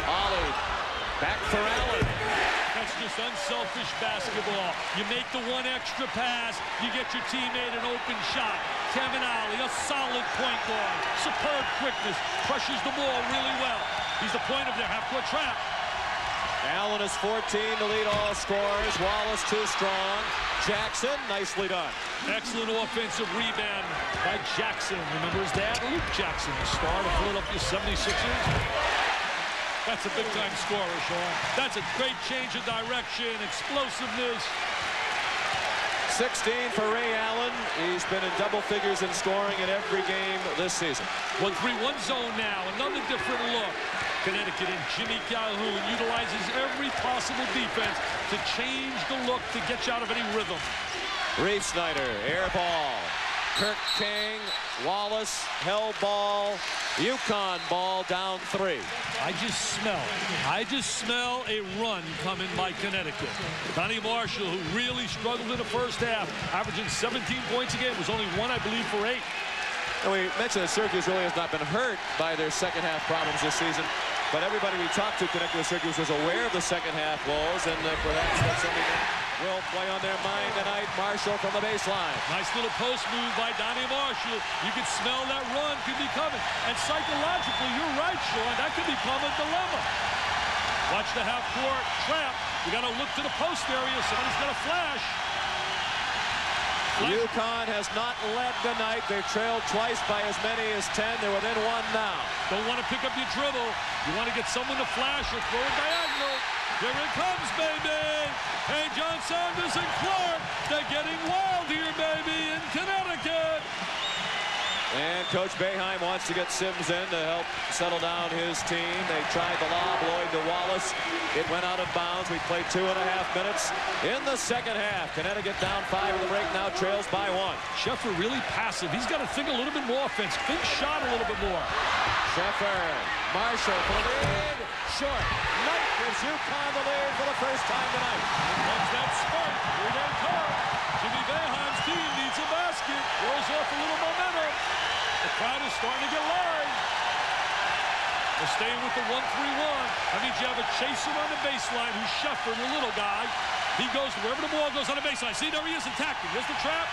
Ollie back for Allen. That's just unselfish basketball. You make the one extra pass, you get your teammate an open shot. Kevin Ollie, a solid point guard. Superb quickness, crushes the ball really well. He's the point of their half-court trap. Allen is 14 to lead all scorers. Wallace too strong. Jackson, nicely done. Excellent offensive rebound by Jackson. Remember his dad, Luke Jackson, the star of the Philadelphia 76ers. That's a big-time scorer, Sean. That's a great change of direction, explosiveness. 16 for Ray Allen. He's been in double figures in scoring in every game this season. 1-3-1 zone now, another different look. Connecticut and Jimmy Calhoun utilizes every possible defense to change the look to get you out of any rhythm. Reed Snyder, air ball. Kirk King, Wallace, held ball, UConn ball down 3. I just smell a run coming by Connecticut. Donnie Marshall, who really struggled in the first half, averaging 17 points a game, was only 1, I believe, for 8. And we mentioned that Syracuse really has not been hurt by their second half problems this season, but everybody we talked to connected with Syracuse was aware of the second half woes, and perhaps that's something that will play on their mind tonight. Marshall from the baseline. Nice little post move by Donnie Marshall. You can smell that run could be coming. And psychologically, you're right, Sean, that could become a dilemma. Watch the half-court trap. You got to look to the post area. Somebody's got to flash. UConn has not led tonight. They've trailed twice by as many as 10. They're within 1 now. Don't want to pick up your dribble. You want to get someone to flash or throw it diagonal. Here it comes, baby. Hey, John Saunders and Clark, they're getting wild here, baby, in Connecticut. And Coach Boeheim wants to get Sims in to help settle down his team. They tried the lob, Lloyd to Wallace. It went out of bounds. We played 2.5 minutes in the second half. Connecticut down 5 in the break, now trails by 1. Scheffer really passive. He's got to think a little bit more offense. Think shot a little bit more. Scheffer, Marshall for the lead. Short. Knight gives UConn the lead for the first time tonight. Comes that spurt. Here they come. Jimmy Boeheim's team needs a basket. Throws off a little momentum. The crowd is starting to get live. They're staying with the 1-3-1. That means you have a chaser on the baseline who's Scheffer, the little guy. He goes wherever the ball goes on the baseline. See, there he is attacking. Here's the trap.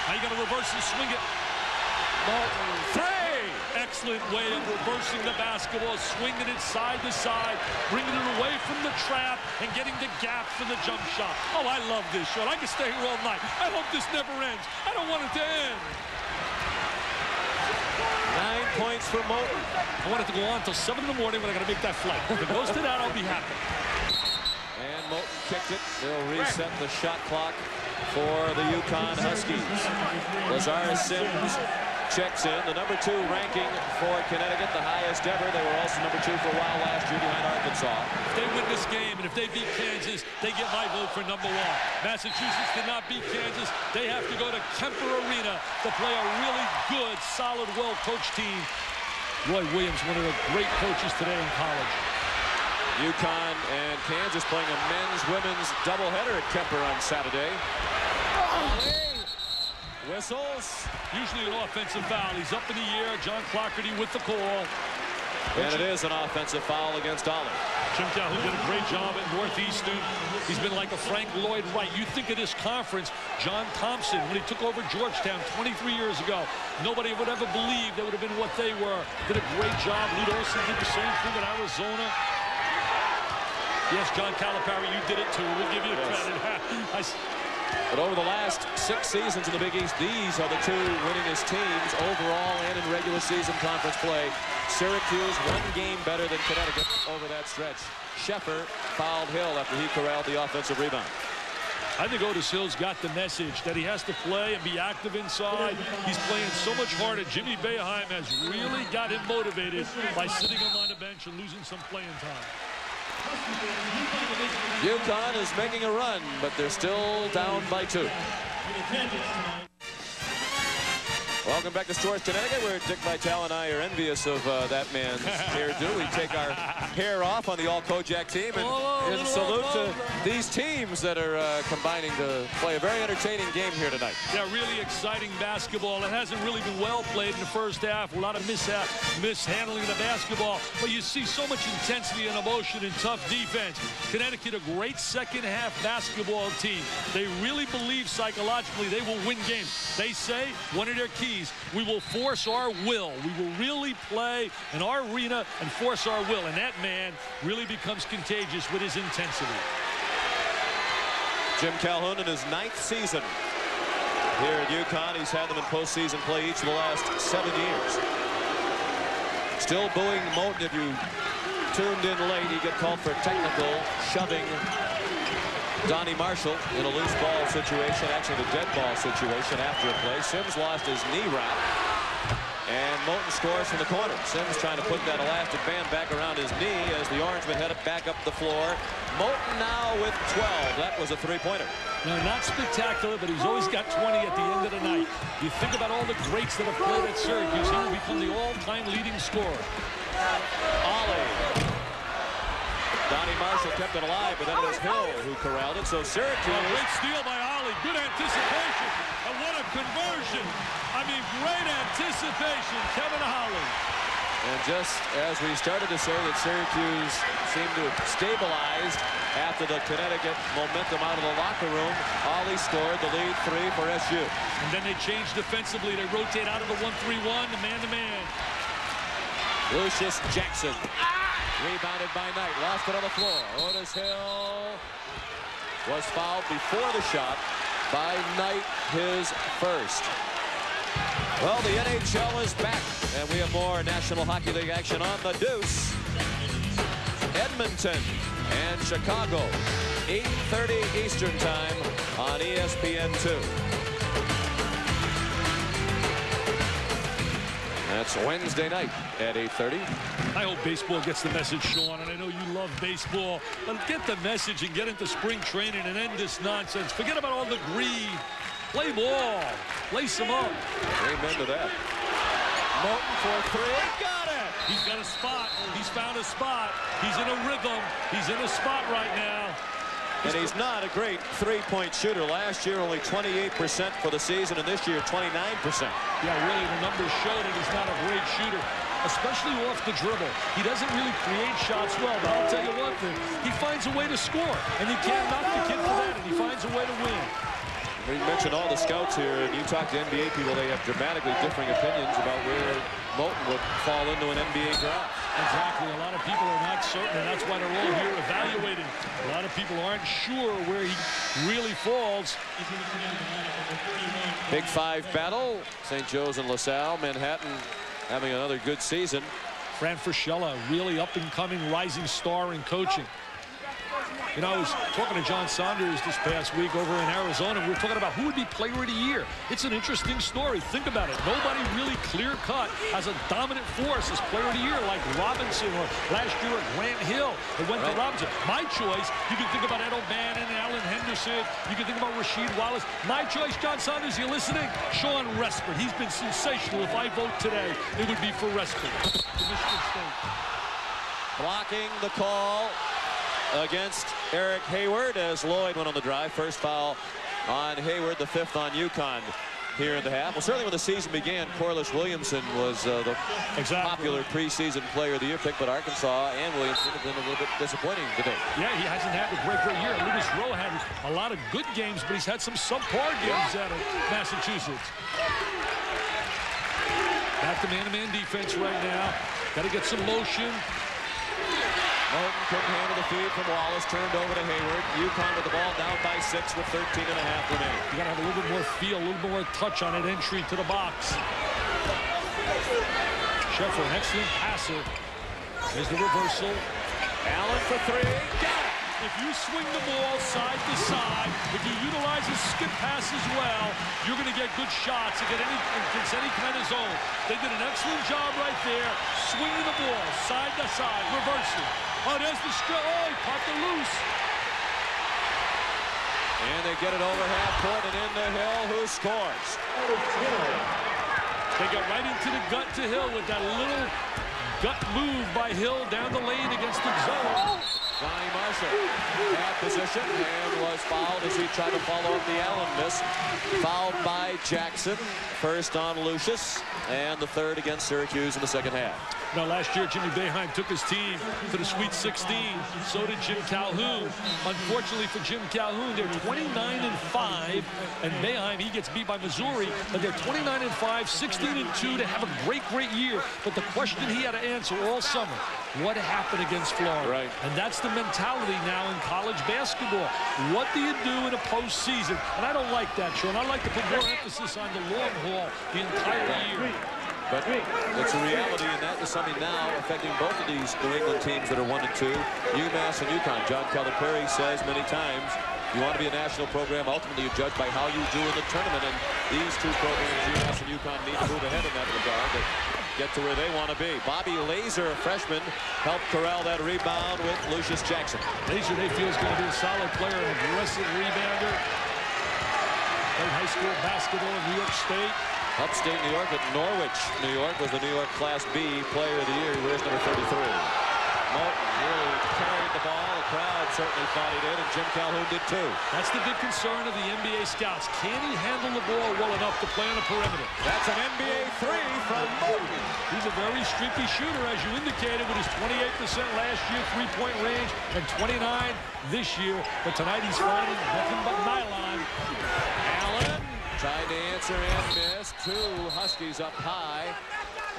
Now you got to reverse and swing it. Moulton, 3. Excellent way of reversing the basketball, swinging it side to side, bringing it away from the trap, and getting the gap for the jump shot. Oh, I love this shot. I can stay here all night. I hope this never ends. I don't want it to end. 9 points for Moulton. I want it to go on until 7 in the morning when I got to make that flight. If it goes to that, I'll be happy. And Moulton kicked it. They'll reset the shot clock for the UConn Huskies. Lazar Sims checks in. The #2 ranking for Connecticut, the highest ever. They were also #2 for a while last year behind Arkansas. If they win this game and if they beat Kansas, they get my vote for #1. Massachusetts did not beat Kansas. They have to go to Kemper Arena to play a really good, solid, well-coached team. Roy Williams, one of the great coaches today in college. UConn and Kansas playing a men's-women's doubleheader at Kemper on Saturday. Whistles. Usually an offensive foul. He's up in the air. John Clockerty with the call. And it is an offensive foul against Olive. Jim Calhoun did a great job at Northeastern. He's been like a Frank Lloyd Wright. You think of this conference, John Thompson, when he took over Georgetown 23 years ago, nobody would ever believe they would have been what they were. Did a great job. Lute Olson did the same thing at Arizona. Yes, John Calipari, you did it too. We'll give you credit. But over the last 6 seasons in the Big East, these are the 2 winningest teams overall and in regular season conference play. Syracuse 1 game better than Connecticut over that stretch. Scheffer fouled Hill after he corralled the offensive rebound. I think Otis Hill's got the message that he has to play and be active inside. He's playing so much harder. Jimmy Boeheim has really got him motivated by sitting him on the bench and losing some playing time. UConn is making a run, but they're still down by 2. Welcome back to Storrs, Connecticut, where Dick Vitale and I are envious of that man's hairdo. We take our hair off on the all-Kojak team and salute to these teams that are combining to play a very entertaining game here tonight. Yeah, really exciting basketball. It hasn't really been well played in the first half. A lot of mishandling of the basketball. But you see so much intensity and emotion and tough defense. Connecticut, a great second-half basketball team. They really believe psychologically they will win games. They say one of their keys, we will force our will. We will really play in our arena and force our will. And that man really becomes contagious with his intensity. Jim Calhoun in his 9th season here at UConn. He's had them in postseason play each of the last 7 years. Still booing Moulton. If you tuned in late, he got called for technical, shoving Donnie Marshall in a loose ball situation, actually the dead ball situation after a play. Sims lost his knee wrap. And Moten scores from the corner. Sims trying to put that elastic band back around his knee as the Orangemen head back up the floor. Moten now with 12. That was a three-pointer. No, not spectacular, but he's always got 20 at the end of the night. You think about all the greats that have played at Syracuse. He will become the all-time leading scorer. Ollie. Donnie Marshall kept it alive, but then it was Hill who corralled it. So Syracuse. A great steal by Ollie. Good anticipation. And what a conversion. I mean, great anticipation. Kevin Ollie. And just as we started to say that Syracuse seemed to have stabilized after the Connecticut momentum out of the locker room, Ollie scored the lead three for SU. And then they changed defensively. They rotate out of the 1-3-1 to man-to-man. Lucius Jackson. Rebounded by Knight. Lost it on the floor. Otis Hill was fouled before the shot by Knight, his first. Well, the NHL is back, and we have more National Hockey League action on the Deuce. Edmonton and Chicago, 8:30 Eastern Time on ESPN2. That's Wednesday night at 8:30. I hope baseball gets the message, Sean, and I know you love baseball, but get the message and get into spring training and end this nonsense. Forget about all the greed. Play ball. Lace them up. Amen to that. Moten for three. Got it! He's got a spot. He's found a spot. He's in a rhythm. He's in a spot right now. And he's not a great three-point shooter. Last year, only 28% for the season, and this year, 29%. Yeah, really, the numbers show that he's not a great shooter, especially off the dribble. He doesn't really create shots well, but I'll tell you one thing. He finds a way to score, and you can't knock the kid for that, and he finds a way to win. We mentioned all the scouts here, and you talk to NBA people, they have dramatically differing opinions about where Moten would fall into an NBA draft. Exactly. A lot of people are not certain, and that's why they're all here evaluating. A lot of people aren't sure where he really falls. Big Five battle. St. Joe's and LaSalle. Manhattan having another good season. Fran Fraschilla, really up-and-coming rising star in coaching. You know, I was talking to John Saunders this past week over in Arizona. We were talking about who would be player of the year. It's an interesting story. Think about it. Nobody really clear-cut as a dominant force as player of the year like Robinson or last year at Grant Hill. It went to Robinson. My choice, you can think about Ed O'Bannon and Alan Henderson. You can think about Rasheed Wallace. My choice, John Saunders, you listening? Sean Respert. He's been sensational. If I vote today, it would be for Respert. Michigan State. Blocking the call against Eric Hayward as Lloyd went on the drive. First foul on Hayward, the fifth on UConn here in the half. Well, certainly when the season began, Corliss Williamson was the popular preseason player of the year pick, but Arkansas and Williamson have been a little bit disappointing today. Yeah, he hasn't had a great year. Lucas Rowe had a lot of good games, but he's had some subpar games out of Massachusetts. Back to man-to-man defense right now. Got to get some motion. Moten couldn't handle the feed from Wallace, turned over to Hayward. UConn with the ball down by 6 with 13 and a half remaining. You got to have a little bit more feel, a little bit more touch on that entry to the box. Sheffer, an excellent passer. There's the reversal. Allen for three. Got it! If you swing the ball side to side, if you utilize a skip pass as well, you're going to get good shots against any kind of zone. They did an excellent job right there, swinging the ball side to side, reversing. Oh, there's the strip. Oh, he popped it loose. And they get it over half court and into Hill, who scores. They got right into the gut to Hill with that little gut move by Hill down the lane against the zone. Donnie Marshall had position and was fouled as he tried to follow up the Allen miss. Fouled by Jackson. First on Lucius, and the third against Syracuse in the second half. Now, last year, Jimmy Boeheim took his team to the Sweet 16. So did Jim Calhoun. Unfortunately for Jim Calhoun, they're 29-5, and Boeheim, he gets beat by Missouri, but they're 29-5, 16-2. They have a great year, but the question he had to answer all summer, what happened against Florida? Right. And that's the mentality now in college basketball. What do you do in a postseason? And I don't like that, Sean. I like to put more emphasis on the long haul the entire year. But it's a reality, and that is something now affecting both of these New England teams that are 1 and 2, UMass and UConn. John Calipari says many times, you want to be a national program, ultimately you're judged by how you do in the tournament. And these two programs, UMass and UConn, need to move ahead in that regard to get to where they want to be. Bobby Laser, a freshman, helped corral that rebound with Lucius Jackson. Laser, they feel, is going to be a solid player, an aggressive rebounder. Played high school basketball in New York State. Upstate New York at Norwich, New York, was the New York Class B Player of the Year. He wears number 33. Moulton really carried the ball. The crowd certainly thought he did, and Jim Calhoun did too. That's the big concern of the NBA scouts. Can he handle the ball well enough to play on the perimeter? That's an NBA three from Moulton. He's a very streaky shooter, as you indicated, with his 28% last year three-point range and 29 this year. But tonight he's finding nothing but nylon. Allen tried to answer and missed. Two Huskies up high.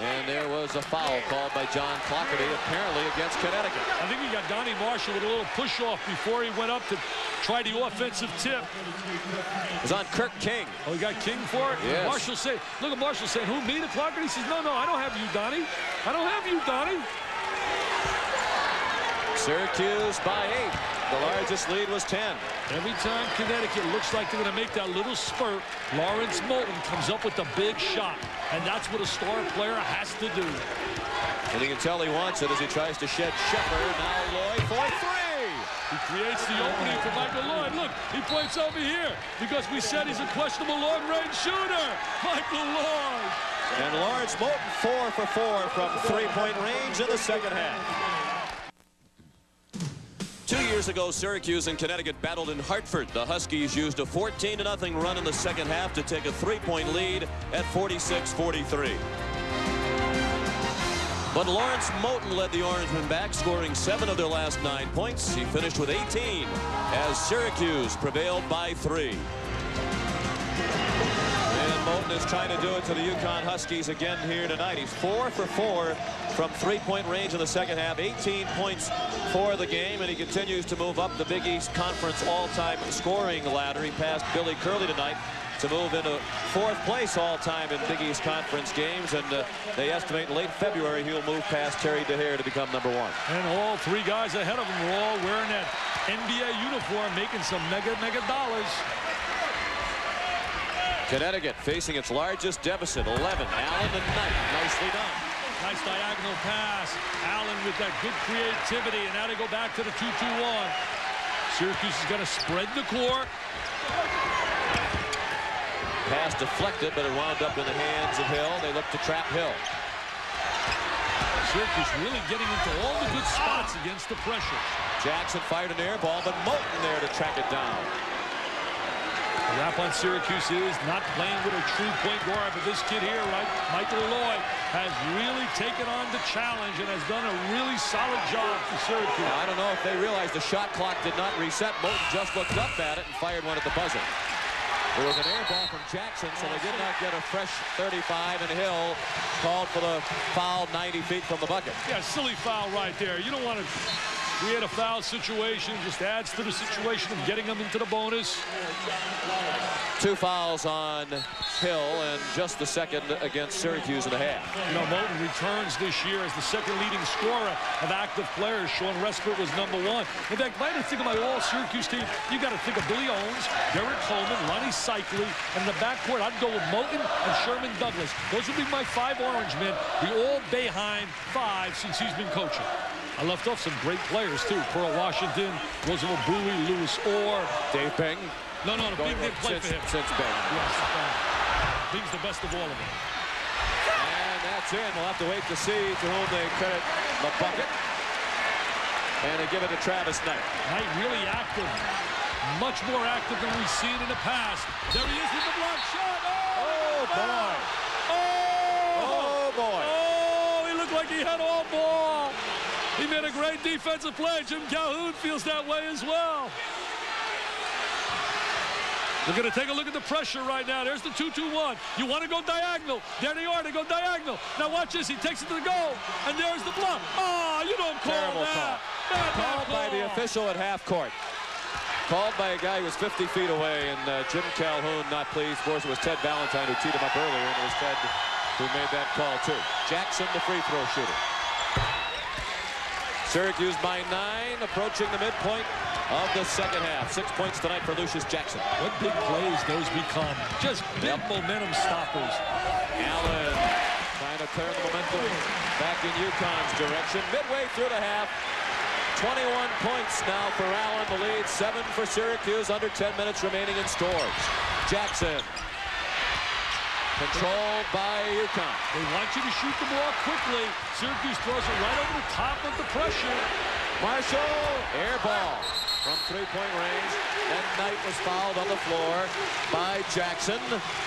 And there was a foul called by John Clockerty, apparently against Connecticut. I think we got Donnie Marshall with a little push-off before he went up to try the offensive tip. It was on Kirk King. Oh, he got King for it? Yes. Marshall said, look at Marshall saying, who, me, the Clockerty? He says, no, I don't have you, Donnie. I don't have you, Donnie. Syracuse by 8. The largest lead was 10. Every time Connecticut looks like they're going to make that little spurt, Lawrence Moulton comes up with a big shot. And that's what a star player has to do. And you can tell he wants it as he tries to shed Shepard. Now Lloyd for three. He creates the opening for Michael Lloyd. Look, he points over here because we said he's a questionable long-range shooter. Michael Lloyd. And Lawrence Moulton 4 for 4 from three-point range in the second half. 2 years ago, Syracuse and Connecticut battled in Hartford. The Huskies used a 14-0 run in the second half to take a three-point lead at 46-43. But Lawrence Moulton led the Orangemen back, scoring 7 of their last 9 points. He finished with 18 as Syracuse prevailed by 3. And Moulton is trying to do it to the UConn Huskies again here tonight. He's 4 for 4 from three-point range in the second half, 18 points for the game, and he continues to move up the Big East Conference all-time scoring ladder. He passed Billy Curley tonight to move into 4th place all-time in Big East Conference games, and they estimate in late February he'll move past Terry DeHare to become number 1. And all 3 guys ahead of him are all wearing that NBA uniform, making some mega dollars. Connecticut facing its largest deficit, 11. Allen and Knight, nicely done. Nice diagonal pass. Allen with that good creativity, and now they go back to the 2-2-1. Syracuse is going to spread the court. Pass deflected, but it wound up in the hands of Hill. They look to trap Hill. Syracuse really getting into all the good spots against the pressure. Jackson fired an air ball, but Moulton there to track it down. The rap on Syracuse is not playing with a true point guard, but this kid here, right, Michael Lloyd, has really taken on the challenge and has done a really solid job for Syracuse. Now, I don't know if they realized the shot clock did not reset. Moulton just looked up at it and fired one at the buzzer. There was an air ball from Jackson, so they did not get a fresh 35, and Hill called for the foul 90 feet from the bucket. Yeah, silly foul right there. You don't want to create a foul situation. Just adds to the situation of getting them into the bonus. 2 fouls on Hill and just the second against Syracuse in the half. You know, Moulton returns this year as the second leading scorer of active players. Sean Respert was #1. In fact, if I had to think of my all-Syracuse team, you got to think of Billy Owens, Derek Coleman, Ronnie Cycli, and in the backcourt, I'd go with Moulton and Sherman Douglas. Those would be my 5 Orange men. The all Boeheim 5 since he's been coaching. I left off some great players, too. Pearl Washington, Roosevelt Bowie, Lewis Orr. Dave Bing. No, Bing didn't play for him. Since Bing. Yes, Bing's the best of all of them. And that's in. We'll have to wait to see to whom they credit the bucket. And they give it to Travis Knight. Knight really active. Much more active than we've seen in the past. There he is with the block shot. Oh, boy. Oh, boy. Oh, he looked like he had all ball. He made a great defensive play. Jim Calhoun feels that way as well. We're going to take a look at the pressure right now. There's the 2-2-1. You want to go diagonal. There they are. They go diagonal. Now watch this. He takes it to the goal. And there's the block. Oh, you don't call Terrible that. Called by the official at half court. Called by a guy who was 50 feet away. And Jim Calhoun not pleased. Of course, it was Ted Valentine who teed him up earlier. And it was Ted who made that call, too. Jackson, the free throw shooter. Syracuse by 9, approaching the midpoint of the second half. 6 points tonight for Lucius Jackson. What big plays those become. Just big momentum stoppers. Allen trying to turn the momentum back in UConn's direction. Midway through the half. 21 points now for Allen. The lead 7 for Syracuse. Under 10 minutes remaining in stores. Jackson. Controlled by UConn. They want you to shoot the ball quickly. Syracuse throws it right over the top of the pressure. Marshall, air ball from three-point range. And Knight was fouled on the floor by Jackson.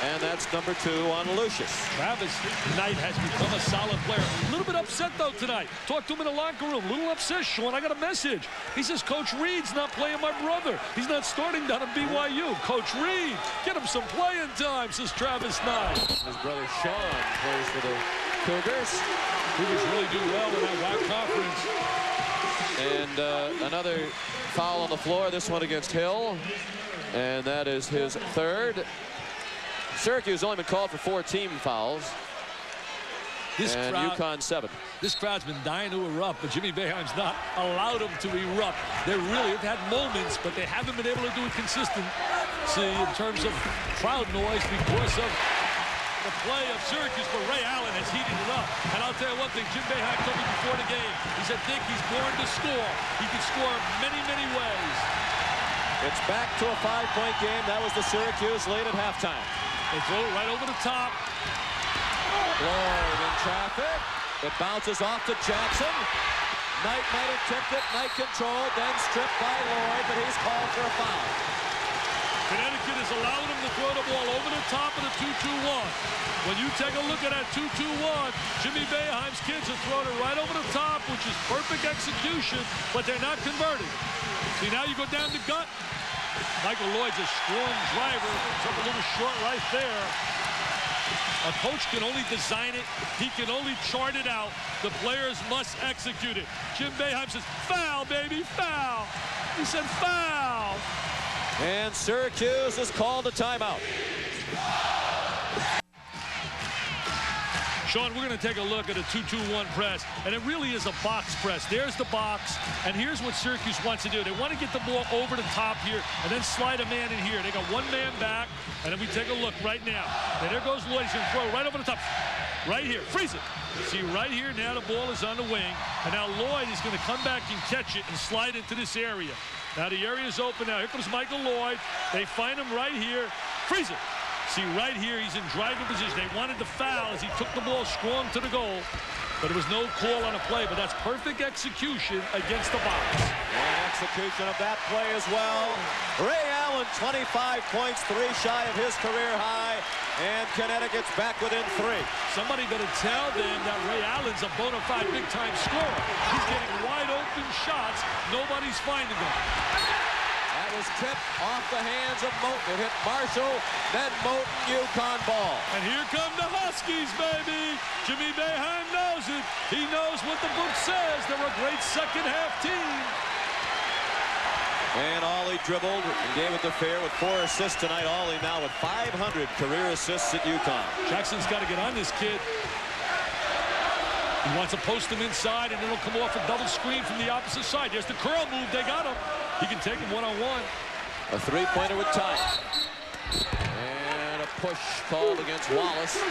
And that's number 2 on Lucius. Travis Knight has become a solid player. A little bit upset, though, tonight. Talked to him in the locker room. A little upset, Sean. I got a message. He says, Coach Reed's not playing my brother. He's not starting down at BYU. Coach Reed, get him some playing time, says Travis Knight. His brother Sean plays for the Cougars. Cougars really do well in that WAC conference. And another foul on the floor, this one against Hill. And that is his 3rd. Syracuse has only been called for 4 team fouls. And UConn 7. This crowd's been dying to erupt, but Jimmy Boeheim's not allowed them to erupt. They really have had moments, but they haven't been able to do it consistently in terms of crowd noise because of the play of Syracuse, but Ray Allen has heated it up. And I'll tell you one thing, Jim Boeheim told me before the game, he said, Dick, he's born to score. He can score many, many ways. It's back to a 5-point game. That was the Syracuse lead at halftime. They throw it right over the top. Lloyd in traffic. It bounces off to Jackson. Knight might have tipped it. Knight controlled, then stripped by Lloyd, but he's called for a foul. Connecticut has allowed him to throw the ball over the top of the 2-2-1. When you take a look at that 2-2-1, Jimmy Boeheim's kids have thrown it right over the top, which is perfect execution, but they're not converting. See, now you go down the gut. Michael Lloyd's a strong driver. It's up a little short right there. A coach can only design it. He can only chart it out. The players must execute it. Jim Boeheim says, foul, baby, foul. He said, foul. And Syracuse has called a timeout. Sean, we're going to take a look at a 2-2-1 press, and it really is a box press. There's the box, and here's what Syracuse wants to do. They want to get the ball over the top here and then slide a man in here. They got one man back, and then we take a look right now. And there goes Lloyd. He's going to throw right over the top. Right here. Freeze it. See, right here, now the ball is on the wing, and now Lloyd is going to come back and catch it and slide into this area. Now the area is open now. Here comes Michael Lloyd. They find him right here. Freeze it. See, right here, he's in driving position. They wanted to foul as he took the ball strong to the goal. But there was no call on a play, but that's perfect execution against the box. And execution of that play as well. Ray Allen, 25 points, 3 shy of his career high. And Connecticut's back within 3. Somebody better tell them that Ray Allen's a bona fide big-time scorer. He's getting wide-open shots. Nobody's finding them. That was tipped off the hands of Moten. It hit Marshall, then Moten, UConn ball. And here come the Huskies, baby. Jimmy Boeheim knows it. He knows what the book says. They're a great second-half team. And Ollie dribbled and gave it to Fair with 4 assists tonight. Ollie now with 500 career assists at UConn. Jackson's got to get on this kid. He wants to post him inside, and it'll come off a double screen from the opposite side. There's the curl move. They got him. He can take him one-on-one. A 3-pointer with time. And a push called against Wallace.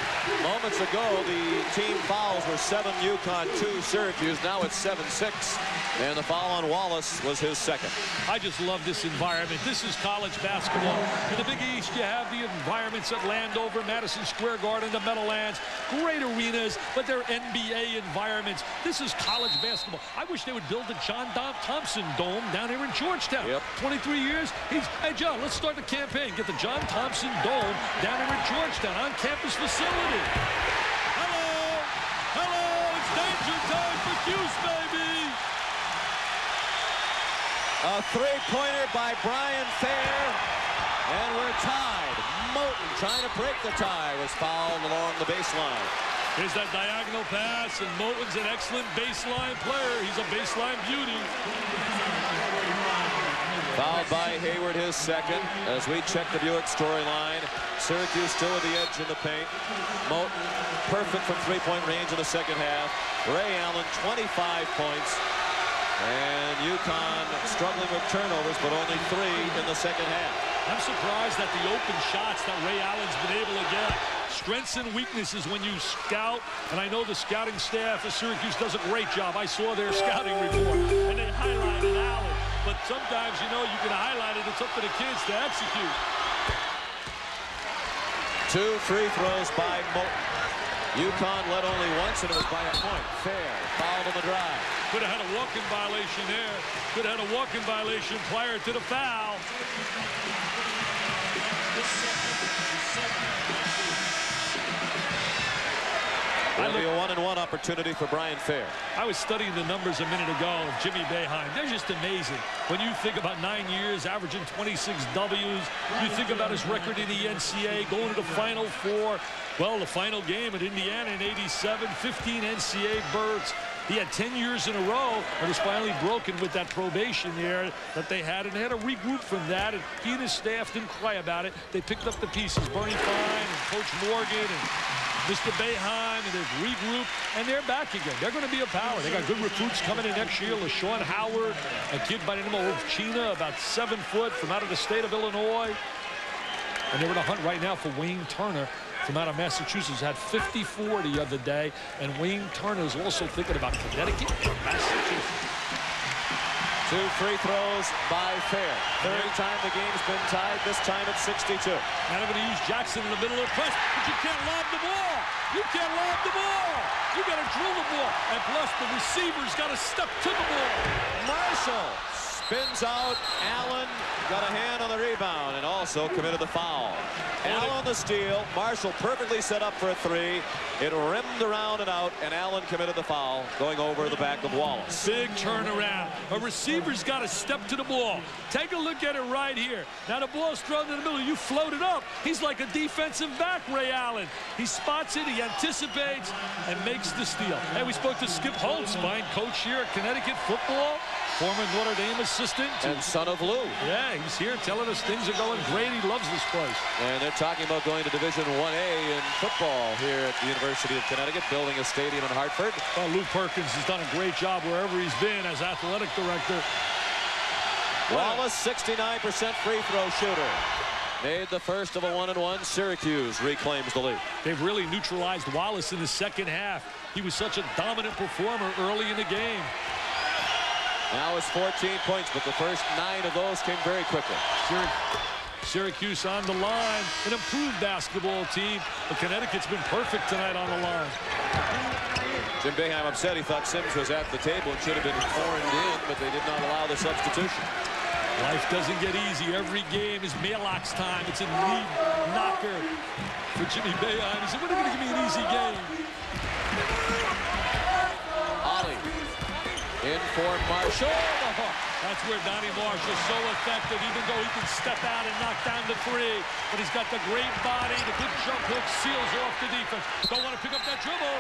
Moments ago, the team fouls were 7 UConn, 2 Syracuse. Now it's 7-6. And the foul on Wallace was his 2nd. I just love this environment. This is college basketball. In the Big East, you have the environments at Landover, Madison Square Garden, the Meadowlands. Great arenas, but they're NBA environments. This is college basketball. I wish they would build the John Thompson Dome down here in Georgetown. Yep. 23 years. Hey, John, let's start the campaign. Get the John Thompson Dome down here in Georgetown, on-campus facility. Hello. Hello. It's danger time for Cuse, baby. A 3-pointer by Brian Fair, and we're tied. Moten, trying to break the tie, was fouled along the baseline. Here's that diagonal pass, and Moten's an excellent baseline player. He's a baseline beauty. Fouled by Hayward, his 2nd. As we check the Buick storyline, Syracuse still at the edge in the paint. Moten, perfect from 3-point range in the 2nd half. Ray Allen, 25 points. And UConn struggling with turnovers, but only 3 in the second half. I'm surprised at the open shots that Ray Allen's been able to get. Strengths and weaknesses when you scout, and I know the scouting staff at Syracuse does a great job. I saw their scouting report, and they highlighted Allen. But sometimes, you know, you can highlight it. It's up to the kids to execute. 2 free throws by Moten. UConn led only once, and it was by a point. Fair fouled on the drive. Could have had a walk-in violation there. Could have had a walk-in violation prior to the foul. It'll be a 1-and-1 opportunity for Brian Fair. I was studying the numbers a minute ago of Jimmy Boeheim. They're just amazing. When you think about 9 years, averaging 26 W's, you think about his record in the NCAA, going to the Final Four. Well, the final game at Indiana in '87, 15 NCAA berths. He had 10 years in a row and was finally broken with that probation there that they had, and they had to regroup from that, and he and his staff didn't cry about it. They picked up the pieces, Bernie Fine and Coach Morgan and Mr. Boeheim, and they've regrouped, and they're back again. They're going to be a power. They got good recruits coming in next year. LaShawn Howard, a kid by the name of China, about 7 foot from out of the state of Illinois. And they're in a hunt right now for Wayne Turner from out of Massachusetts. Had 54 the other day, and Wayne Turner is also thinking about Connecticut and Massachusetts. 2 free throws by Fair. Third time the game's been tied. This time it's 62. Now they're going to use Jackson in the middle of the press, but you can't lob the ball. You can't lob the ball. You got to drill the ball. And plus, the receiver's got to step to the ball. Marshall spins out. Allen got a hand on the rebound and also committed the foul. Allen on the steal. Marshall perfectly set up for a 3. It rimmed around and out, and Allen committed the foul, going over the back of Wallace. Big turnaround. A receiver's got to step to the ball. Take a look at it right here. Now the ball's thrown in the middle. You float it up. He's like a defensive back, Ray Allen. He spots it, he anticipates, and makes the steal. Hey, we spoke to Skip Holtz, fine coach here at Connecticut football, former Notre Dame assistant. And son of Lou. Yeah, he's here telling us things are going great. He loves this place. And they're talking about going to Division 1A in football here at the University of Connecticut, building a stadium in Hartford. Well, Lou Perkins has done a great job wherever he's been as athletic director. Wallace, 69% free throw shooter. Made the first of a 1-and-1. Syracuse reclaims the lead. They've really neutralized Wallace in the second half. He was such a dominant performer early in the game. Now it's 14 points, but the first 9 of those came very quickly. Syracuse on the line, an improved basketball team, but Connecticut's been perfect tonight on the line. Jim Boeheim upset. He thought Sims was at the table and should have been horned in, but they did not allow the substitution. Life doesn't get easy. Every game is mailbox time. It's a lead knocker for Jimmy Boeheim. He said, "When are they going to give me an easy game?" Ollie in for Marshall. That's where Donnie Marshall's so effective, even though he can step out and knock down the 3. But he's got the great body, the good jump hook, seals off the defense. Don't want to pick up that dribble.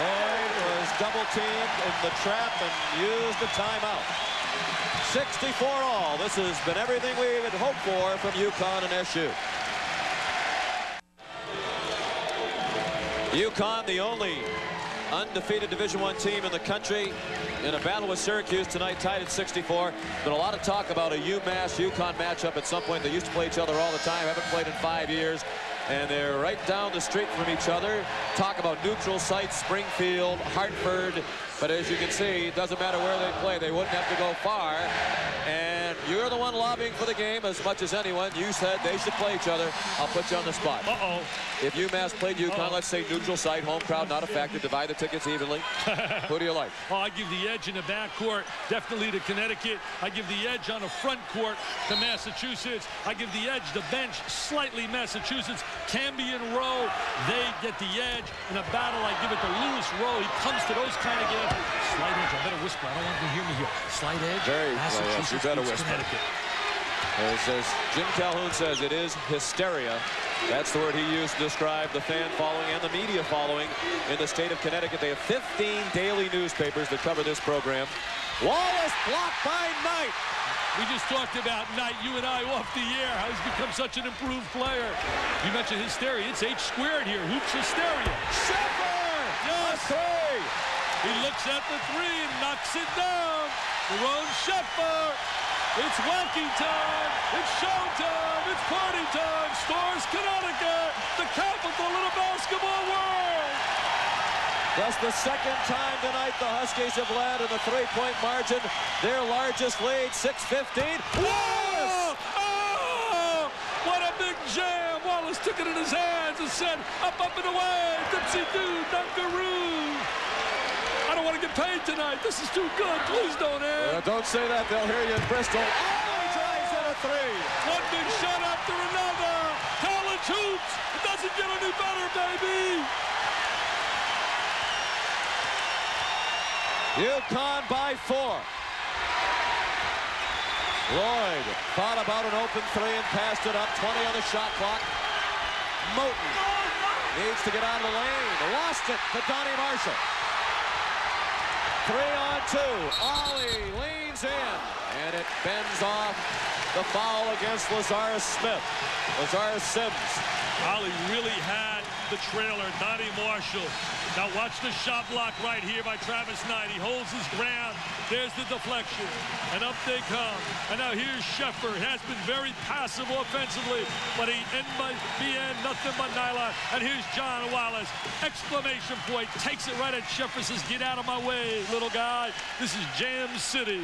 Lloyd was double-teamed in the trap and used the timeout. 64 all. This has been everything we would hope for from UConn and SU. UConn, the only undefeated Division I team in the country, in a battle with Syracuse tonight, tied at 64. Been a lot of talk about a UMass-UConn matchup at some point. They used to play each other all the time. Haven't played in 5 years. And they're right down the street from each other. Talk about neutral sites, Springfield, Hartford. But as you can see, it doesn't matter where they play. They wouldn't have to go far. And you're the one lobbying for the game as much as anyone. You said they should play each other. I'll put you on the spot. Uh-oh. If UMass played UConn, let's say neutral site, home crowd not a factor, divide the tickets evenly. Who do you like? Oh, I give the edge in the backcourt definitely to Connecticut. I give the edge on the front court to Massachusetts. I give the edge, the bench, slightly Massachusetts. Canby and Rowe, they get the edge. In a battle, I give it to Lewis Rowe. He comes to those kind of games. Slight edge. I better whisper. I don't want them to hear me here. Slight edge. Very Massachusetts you better whisper. Connecticut. It says, Jim Calhoun says it is hysteria. That's the word he used to describe the fan following and the media following in the state of Connecticut. They have 15 daily newspapers that cover this program. Wallace blocked by Knight. We just talked about Knight, you and I, off the air, how he's become such an improved player. You mentioned hysteria. It's H squared here. Hoops hysteria. Sheffer! Yes. Okay. He looks at the three and knocks it down. Ron Sheffer. It's wacky time. It's showtime. It's party time. Storrs, Connecticut, the capital of the basketball world. That's the second time tonight the Huskies have led in the three-point margin. Their largest lead, 6:15. Whoa! Oh! What a big jam. Wallace took it in his hands and said, up, and away. Dipsy-doo, dunkaroo. I don't want to get paid tonight. This is too good. Please don't end. Don't say that. They'll hear you in Bristol. Oh, he drives in a three. One big shot after another. College hoops. It doesn't get any better, baby. UConn by 4. Lloyd thought about an open three and passed it up. 20 on the shot clock. Moten needs to get out of the lane. Lost it to Donnie Marshall. 3 on 2. Ollie leans in, and it bends off the foul against Lazarus Smith. Lazarus Sims. Ollie really had the trailer, Donnie Marshall. Now watch the shot block right here by Travis Knight. He holds his ground. There's the deflection. And up they come. And now here's Sheffer. Has been very passive offensively, but he end by BN, nothing but nylon. And here's John Wallace. Exclamation point. Takes it right at Sheffer. Says, get out of my way, little guy. This is Jam City.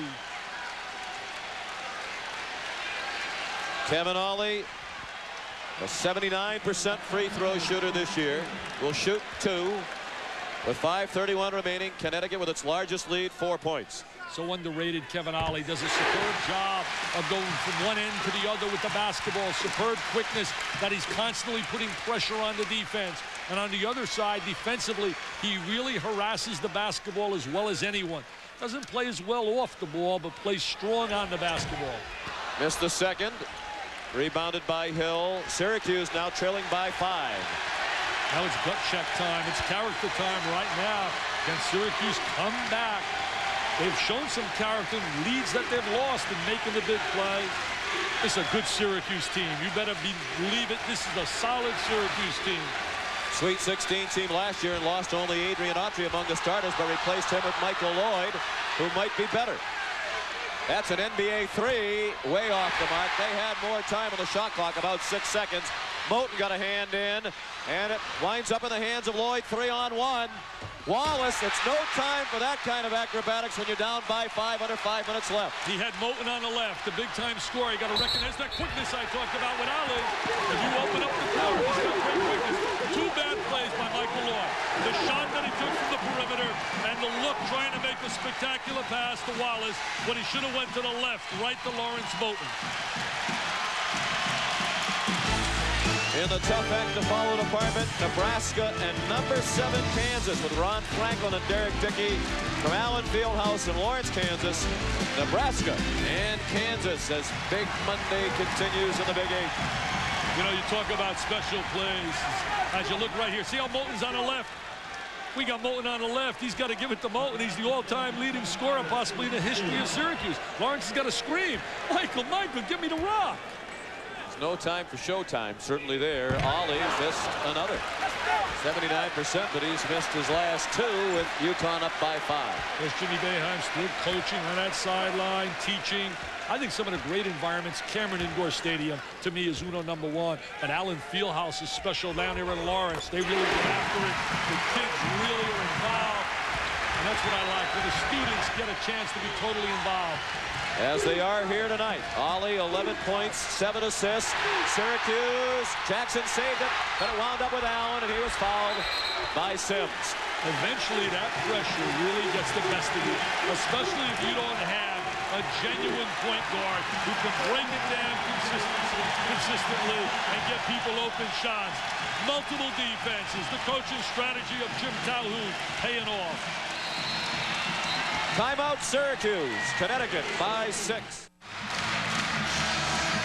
Kevin Ollie, a 79% free throw shooter this year, will shoot 2. With 5:31 remaining, Connecticut with its largest lead, 4 points. So underrated, Kevin Ollie does a superb job of going from one end to the other with the basketball. Superb quickness that he's constantly putting pressure on the defense. And on the other side, defensively, he really harasses the basketball as well as anyone. Doesn't play as well off the ball, but plays strong on the basketball. Missed the second. Rebounded by Hill. Syracuse now trailing by 5. Now it's gut check time. It's character time right now. Can Syracuse come back? They've shown some character in leads that they've lost in making the big play. This is a good Syracuse team. You better believe it. This is a solid Syracuse team. Sweet 16 team last year and lost only Adrian Autry among the starters, but replaced him with Michael Lloyd, who might be better. That's an NBA 3, way off the mark. They had more time on the shot clock, about 6 seconds. Moten got a hand in, and it winds up in the hands of Lloyd. 3 on 1. Wallace, it's no time for that kind of acrobatics when you're down by 5 under 5 minutes left. He had Moten on the left, the big-time scorer. You got to recognize that quickness I talked about with Ollie. If you open up the court, he's got great quickness. 2 bad plays by Michael Lloyd. The shot that he took from the perimeter, and the look trying to make a spectacular pass to Wallace when he should have went to the left, right to Lawrence Moten. In the tough act to follow department, Nebraska and number 7 Kansas with Ron Franklin and Derek Dickey from Allen Fieldhouse in Lawrence, Kansas. Nebraska and Kansas as Big Monday continues in the Big 8. You know, you talk about special plays. As you look right here, see how Moten's on the left? We got Moten on the left. He's got to give it to Moten. He's the all-time leading scorer possibly in the history of Syracuse. Lawrence has got to scream, Michael, give me the rock. No time for showtime, certainly there. Ollie missed another. 79%, but he's missed his last 2 with UConn up by 5. There's Jimmy Boeheim still coaching on that sideline, teaching. I think some of the great environments, Cameron Indoor Stadium, to me, is Uno #1. But Allen Fieldhouse is special down here in Lawrence. They really get after it. The kids really are involved. And that's what I like, when the students get a chance to be totally involved. As they are here tonight. Ollie, 11 points, 7 assists. Syracuse, Jackson saved it, but it wound up with Allen, and he was fouled by Sims. Eventually, that pressure really gets the best of you, especially if you don't have a genuine point guard who can break it down consistently and get people open shots. Multiple defenses. The coaching strategy of Jim Calhoun paying off. Timeout, Syracuse. Connecticut by 6.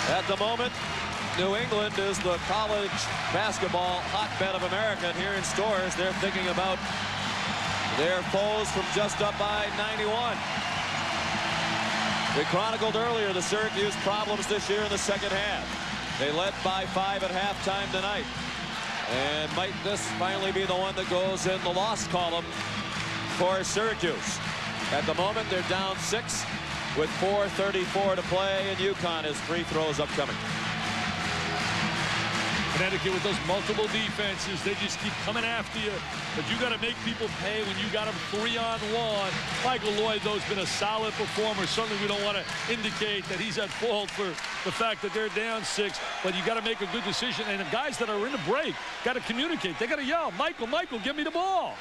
At the moment, New England is the college basketball hotbed of America. And here in Storrs, they're thinking about their foes from just up by 91. We chronicled earlier the Syracuse problems this year in the second half. They led by 5 at halftime tonight. And might this finally be the one that goes in the loss column for Syracuse. At the moment, they're down 6 with 4:34 to play, and UConn has free throws upcoming. Connecticut with those multiple defenses, they just keep coming after you. But you got to make people pay when you got them 3-on-1. Michael Lloyd, though, has been a solid performer. Certainly we don't want to indicate that he's at fault for the fact that they're down 6. But you got to make a good decision. And the guys that are in the break got to communicate. They got to yell, Michael, Michael, give me the ball.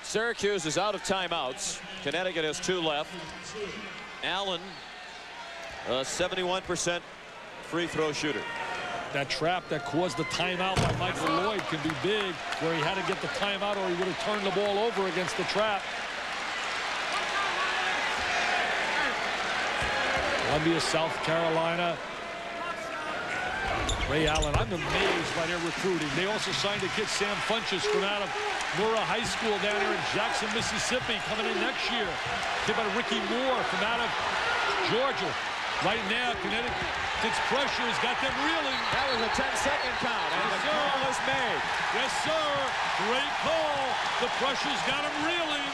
Syracuse is out of timeouts. Connecticut has 2 left. Allen, a 71% free throw shooter. That trap that caused the timeout by Michael Lloyd can be big, where he had to get the timeout or he would have turned the ball over against the trap. Columbia, South Carolina. Ray Allen, I'm amazed by their recruiting. They also signed a kid, Sam Funches, from out of Murrah High School down here in Jackson, Mississippi, coming in next year. Kid by Ricky Moore from out of Georgia. Right now, Connecticut's pressure has got them reeling. That was a 10-second count, and the call is made. Yes, sir. Great call. The pressure's got them reeling.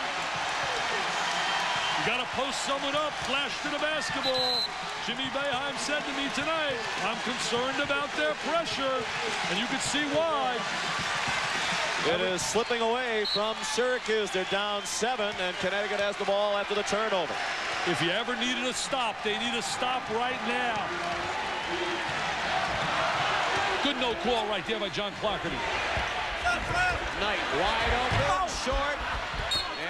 You got to post someone up, flash to the basketball. Jimmy Boeheim said to me tonight, I'm concerned about their pressure, and you can see why. It is slipping away from Syracuse. They're down 7, and Connecticut has the ball after the turnover. If you ever needed a stop, they need a stop right now. Good no call right there by John Clarkerty. Knight wide open, short,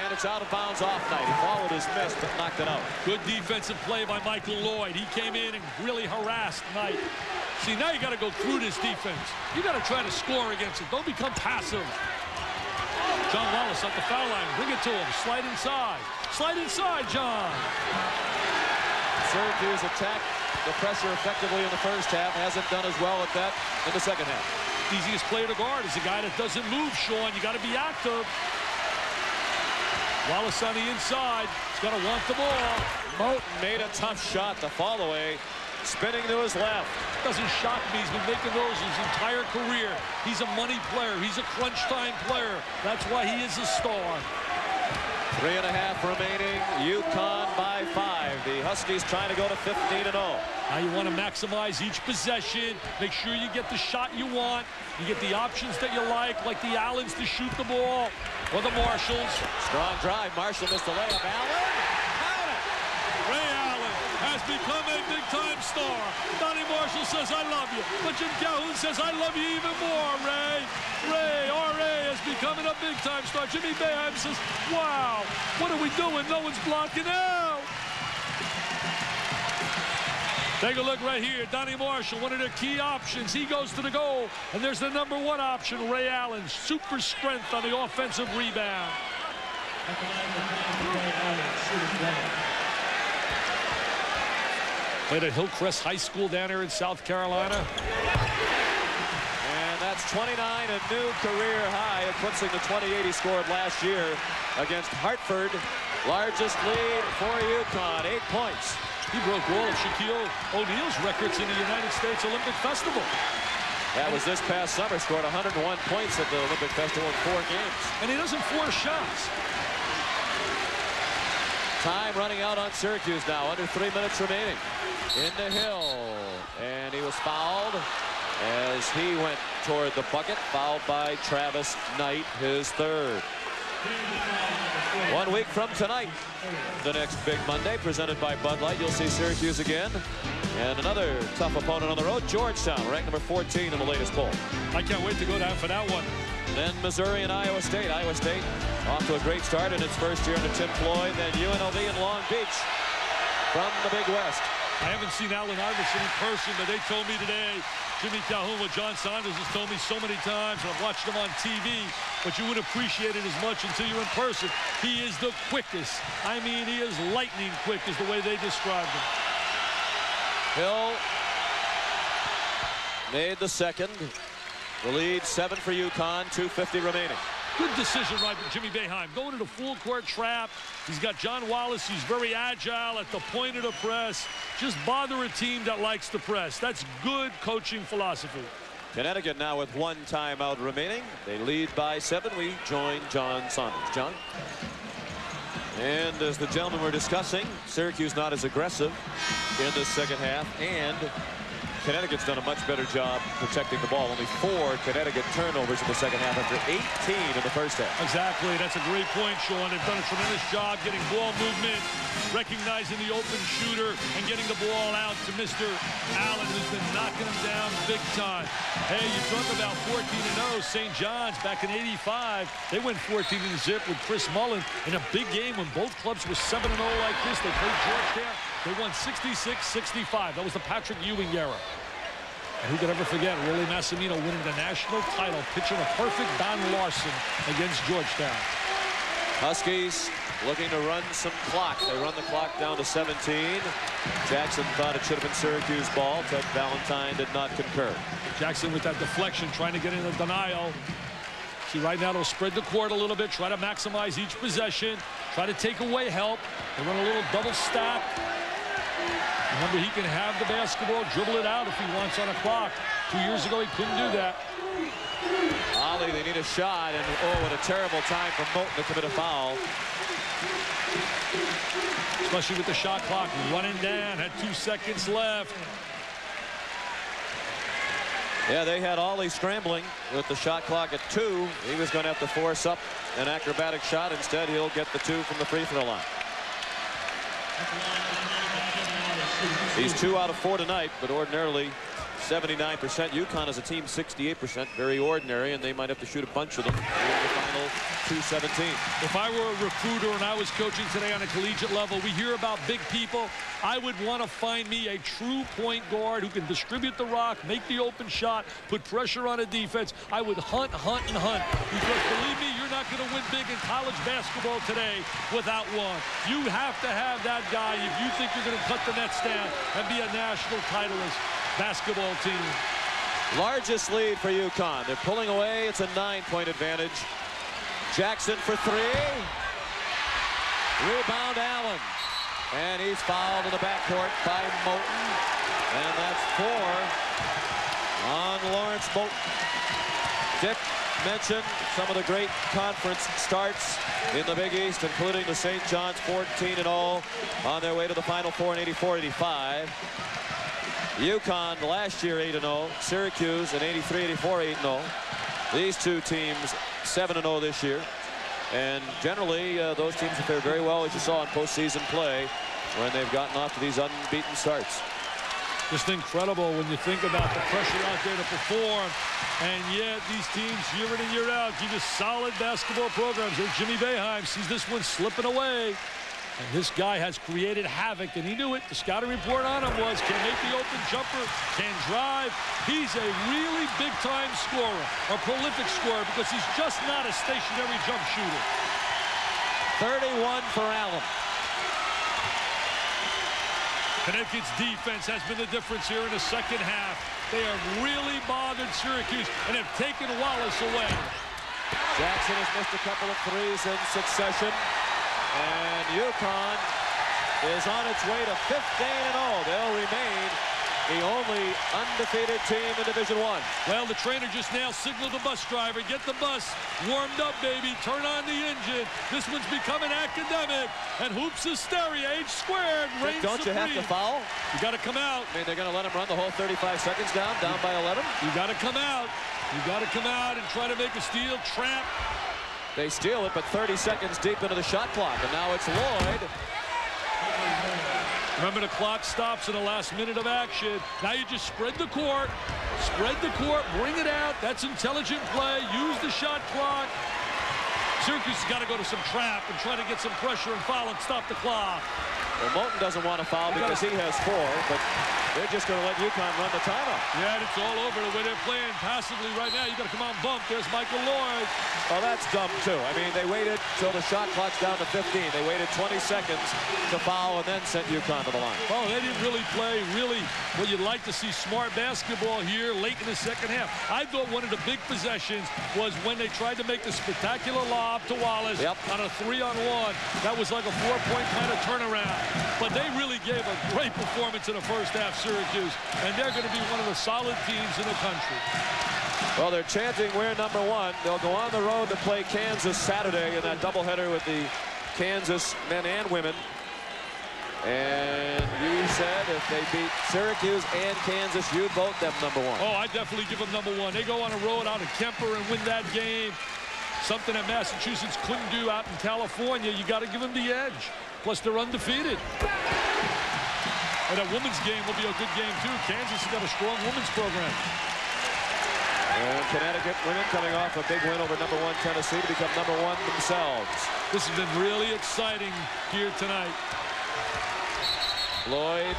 and it's out of bounds off Knight. He followed his miss, but knocked it out. Good defensive play by Michael Lloyd. He came in and really harassed Knight. See, now you got to go through this defense. You got to try to score against it. Don't become passive. John Wallace at the foul line. Bring it to him. Slide inside. Slide inside, John. Syracuse attacked the pressure effectively in the first half. Hasn't done as well at that in the second half. Easiest player to guard is a guy that doesn't move, Sean. You got to be active. Wallace on the inside. He's got to want the ball. Moten made a tough shot. The fall away. Spinning to his left. Doesn't shock me. He's been making those his entire career. He's a money player. He's a crunch time player. That's why he is a star. 3.5 remaining. UConn by 5. The Huskies trying to go to 15-0. Now you want to maximize each possession. Make sure you get the shot you want. You get the options that you like the Allens to shoot the ball, or the Marshalls. Strong drive. Marshall missed the layup. Allen. Ray Allen has become a big-time star. Donnie Marshall says, I love you. But Jim Calhoun says, I love you even more, Ray. Ray, R.A. is becoming a big-time star. Jimmy Boeheim says, wow, what are we doing? No one's blocking out. Take a look right here. Donnie Marshall, one of their key options. He goes to the goal. And there's the #1 option, Ray Allen. Super strength on the offensive rebound. Played at Hillcrest High School down here in South Carolina. And that's 29, a new career high, eclipsing the 28 he scored last year against Hartford. Largest lead for UConn, 8 points. He broke all of Shaquille O'Neal's records in the United States Olympic Festival. That was this past summer. Scored 101 points at the Olympic Festival in 4 games. And he doesn't force shots. Time running out on Syracuse now. Under 3 minutes remaining. Into Hill. And he was fouled as he went toward the bucket. Fouled by Travis Knight, his 3rd. 1 week from tonight, the next Big Monday, presented by Bud Light. You'll see Syracuse again. And another tough opponent on the road, Georgetown, ranked number 14 in the latest poll. I can't wait to go down for that one. Then Missouri and Iowa State. Iowa State off to a great start in its first year under Tim Floyd. Then UNLV in Long Beach from the Big West. I haven't seen Allen Iverson in person, but they told me today, Jimmy Calhoun, what John Saunders has told me so many times, and I've watched him on TV, but you wouldn't appreciate it as much until you're in person. He is the quickest. I mean, he is lightning quick is the way they described him. Hill made the second. The lead 7 for UConn, 2:50 remaining. Good decision by Jimmy Boeheim. Going to the full court trap. He's got John Wallace. He's very agile at the point of the press. Just bother a team that likes to press. That's good coaching philosophy. Connecticut now with 1 timeout remaining. They lead by 7. We join John Saunders. John? And as the gentlemen were discussing, Syracuse not as aggressive in the second half, and Connecticut's done a much better job protecting the ball. Only 4 Connecticut turnovers in the second half after 18 in the first half. Exactly. That's a great point, Sean. They've done a tremendous job getting ball movement, recognizing the open shooter, and getting the ball out to Mr. Allen, who's been knocking them down big time. Hey, you talk about 14-0. St. John's back in '85, they went 14-0 with Chris Mullen in a big game when both clubs were 7-0 like this. They played Georgetown. They won 66-65. That was the Patrick Ewing era. And who could ever forget Rolly Massimino winning the national title, pitching a perfect Don Larson against Georgetown. Huskies looking to run some clock. They run the clock down to 17. Jackson thought it should have been Syracuse ball. Ted Valentine did not concur. Jackson with that deflection, trying to get in the denial. See, right now they'll spread the court a little bit, try to maximize each possession, try to take away help. They run a little double stack. Remember, he can have the basketball, dribble it out if he wants on a clock. 2 years ago, he couldn't do that. Ollie, they need a shot, and oh, what a terrible time for Moulton to commit a foul. Especially with the shot clock running down, had 2 seconds left. Yeah, they had Ollie scrambling with the shot clock at 2. He was going to have to force up an acrobatic shot. Instead, he'll get the 2 from the free throw line. He's 2 out of 4 tonight, but ordinarily 79%. UConn as a team 68%, very ordinary, and they might have to shoot a bunch of them in the final 2:17. If I were a recruiter and I was coaching today on a collegiate level, we hear about big people. I would want to find me a true point guard who can distribute the rock, make the open shot, put pressure on a defense. I would hunt, hunt, and hunt, because believe me, you're not going to win big in college basketball today without one. You have to have that guy if you think you're going to cut the nets down and be a national titleist basketball team. Largest lead for UConn. They're pulling away. It's a 9-point advantage. Jackson for 3. Rebound Allen. And he's fouled in the backcourt by Moulton. And that's 4 on Lawrence Moulton. Dick mentioned some of the great conference starts in the Big East, including the St. John's 14-0 on their way to the Final Four in '84-85. UConn last year 8-0. Syracuse in '83-84 8-0. These two teams 7-0 this year. And generally, those teams have fared very well, as you saw in postseason play, when they've gotten off to these unbeaten starts. Just incredible when you think about the pressure out there to perform. And yet these teams year in and year out give you solid basketball programs. There's Jimmy Boeheim sees this one slipping away. And this guy has created havoc, and he knew it. The scouting report on him was can make the open jumper, can drive. He's a really big-time scorer, a prolific scorer, because he's just not a stationary jump shooter. 31 for Allen. Connecticut's defense has been the difference here in the second half. They have really bothered Syracuse and have taken Wallace away. Jackson has missed a couple of threes in succession. And UConn is on its way to 15-0. They'll remain the only undefeated team in Division I. Well, the trainer just now signaled the bus driver, get the bus warmed up, baby, turn on the engine. This one's becoming academic, and hoops hysteria, H squared, reigns Don't you supreme. have to foul? You got to come out. I mean, they're going to let him run the whole 35 seconds down by 11? You got to come out. You got to come out and try to make a steal, trap. They steal it, but 30 seconds deep into the shot clock, and now it's Lloyd. Remember, the clock stops in the last minute of action. Now you just spread the court, bring it out. That's intelligent play. Use the shot clock. Syracuse has got to go to some trap and try to get some pressure and foul and stop the clock. Well, Moulton doesn't want to foul because he has 4, but they're just going to let UConn run the timeout. Yeah, it's all over the way they're playing passively right now. You got to come out and bump. There's Michael Lloyd. Well, that's dumb, too. I mean, they waited till the shot clock's down to 15. They waited 20 seconds to foul and then sent UConn to the line. Oh, they didn't really play what you'd like to see, smart basketball here late in the second half. I thought one of the big possessions was when they tried to make the spectacular lob to Wallace on a 3-on-1. That was like a 4-point kind of turnaround. But they really gave a great performance in the first half, Syracuse, and they're going to be one of the solid teams in the country. Well, they're chanting we're number one. They'll go on the road to play Kansas Saturday in that doubleheader with the Kansas men and women. And you said if they beat Syracuse and Kansas, you'd vote them number one. Oh, I definitely give them number one. They go on a road out of Kemper and win that game. Something that Massachusetts couldn't do out in California. You got to give them the edge. Plus, they're undefeated. And that women's game will be a good game, too. Kansas has got a strong women's program. And Connecticut women coming off a big win over #1 Tennessee to become #1 themselves. This has been really exciting here tonight. Lloyd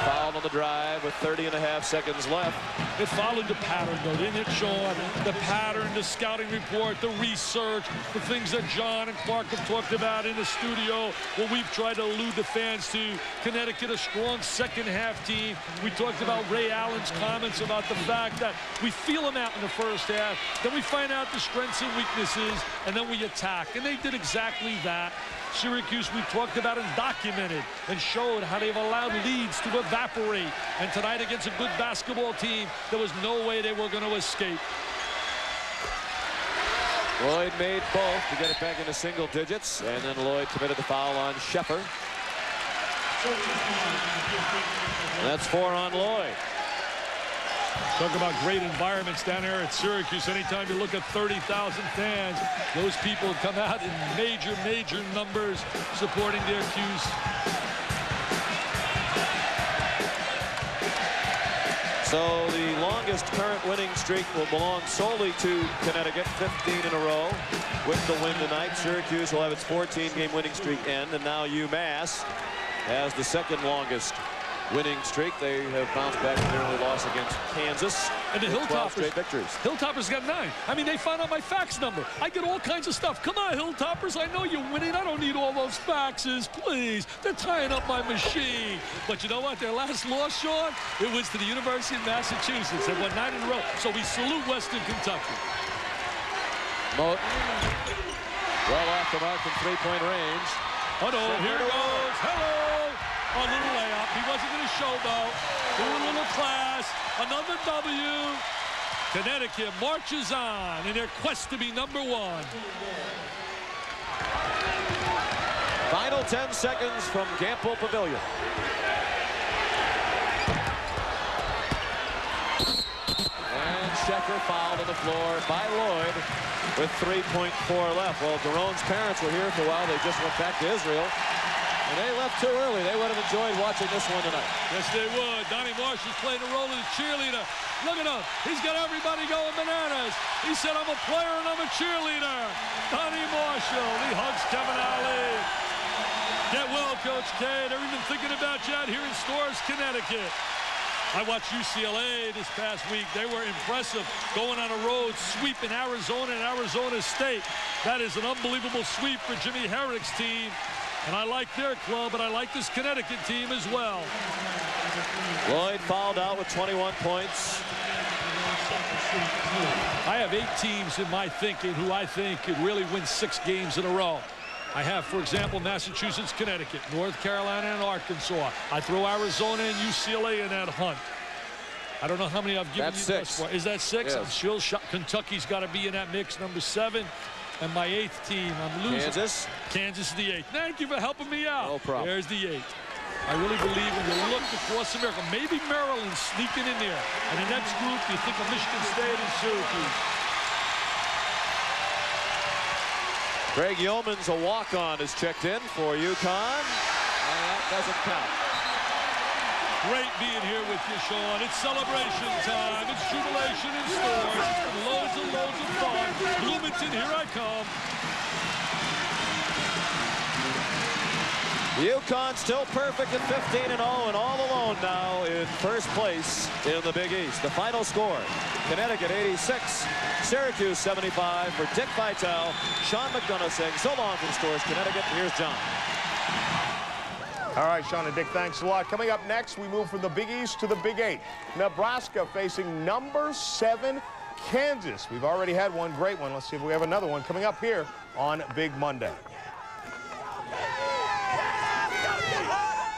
fouled on the drive with 30.5 seconds left. It followed the pattern, though, didn't it, Sean? The pattern, the scouting report, the research, the things that John and Clark have talked about in the studio. What we've tried to allude the fans to. Connecticut, a strong second-half team. We talked about Ray Allen's comments about the fact that we feel them out in the first half, then we find out the strengths and weaknesses, and then we attack. And they did exactly that. Syracuse, we talked about and documented and showed how they've allowed leads to evaporate. And tonight against a good basketball team, there was no way they were going to escape. Lloyd made both to get it back into single digits, and then Lloyd committed the foul on Sheffer. And that's 4 on Lloyd. Talk about great environments down here at Syracuse. Anytime you look at 30,000 fans, those people come out in major, major numbers supporting their Cuse. So the longest current winning streak will belong solely to Connecticut, 15 in a row. With the win tonight, Syracuse will have its 14-game winning streak end, and now UMass has the second longest winning streak. They have bounced back from their only loss against Kansas. And the Hilltoppers, victories. Hilltoppers got 9. I mean, they found out my fax number. I get all kinds of stuff. Come on, Hilltoppers, I know you're winning. I don't need all those faxes, please. They're tying up my machine. But you know what? Their last loss, Sean, it was to the University of Massachusetts. They won 9 in a row. So we salute Western Kentucky. Moten, well off the mark from three-point range. Oh, no, here it goes. Hello. A little layup. He wasn't going to showboat. Do a little class. Another W. Connecticut marches on in their quest to be #1. Final 10 seconds from Gampel Pavilion. And Sheffer fouled on the floor by Lloyd with 3.4 left. Well, Daron's parents were here for a while. They just went back to Israel. And they left too early. They would have enjoyed watching this one tonight. Yes, they would. Donnie Marshall's playing the role of the cheerleader. Look at him. He's got everybody going bananas. He said, I'm a player and I'm a cheerleader. Donnie Marshall. He hugs Kevin Ali. Get well, Coach K. They're even thinking about you out here in Storrs, Connecticut. I watched UCLA this past week. They were impressive going on a road sweep in Arizona and Arizona State. That is an unbelievable sweep for Jimmy Herrick's team. And I like their club, but I like this Connecticut team as well. Lloyd fouled out with 21 points. I have 8 teams in my thinking who I think could really win 6 games in a row. I have, for example, Massachusetts, Connecticut, North Carolina, and Arkansas. I throw Arizona and UCLA in that hunt. I don't know how many I've given you thus far. Is that 6? Yes. I'm sure Kentucky's got to be in that mix, #7. And my 8th team, I'm losing. Kansas is the 8th. Thank you for helping me out. No problem. There's the 8th. I really believe when you look across America, maybe Maryland sneaking in there. And the next group, you think of Michigan State and Syracuse. Greg Yeoman's a walk-on is checked in for UConn. And that doesn't count. Great being here with you, Sean. It's celebration time. It's jubilation in Storrs. Loads and loads of fun. Bloomington, here I come. UConn still perfect at 15-0 and all alone now in first place in the Big East. The final score, Connecticut 86, Syracuse 75. For Dick Vitale, Sean McDonough saying so long from Storrs, Connecticut. Here's John. All right, Sean and Dick, thanks a lot. Coming up next, we move from the Big East to the Big 8. Nebraska facing #7 Kansas. We've already had one great one. Let's see if we have another one coming up here on Big Monday.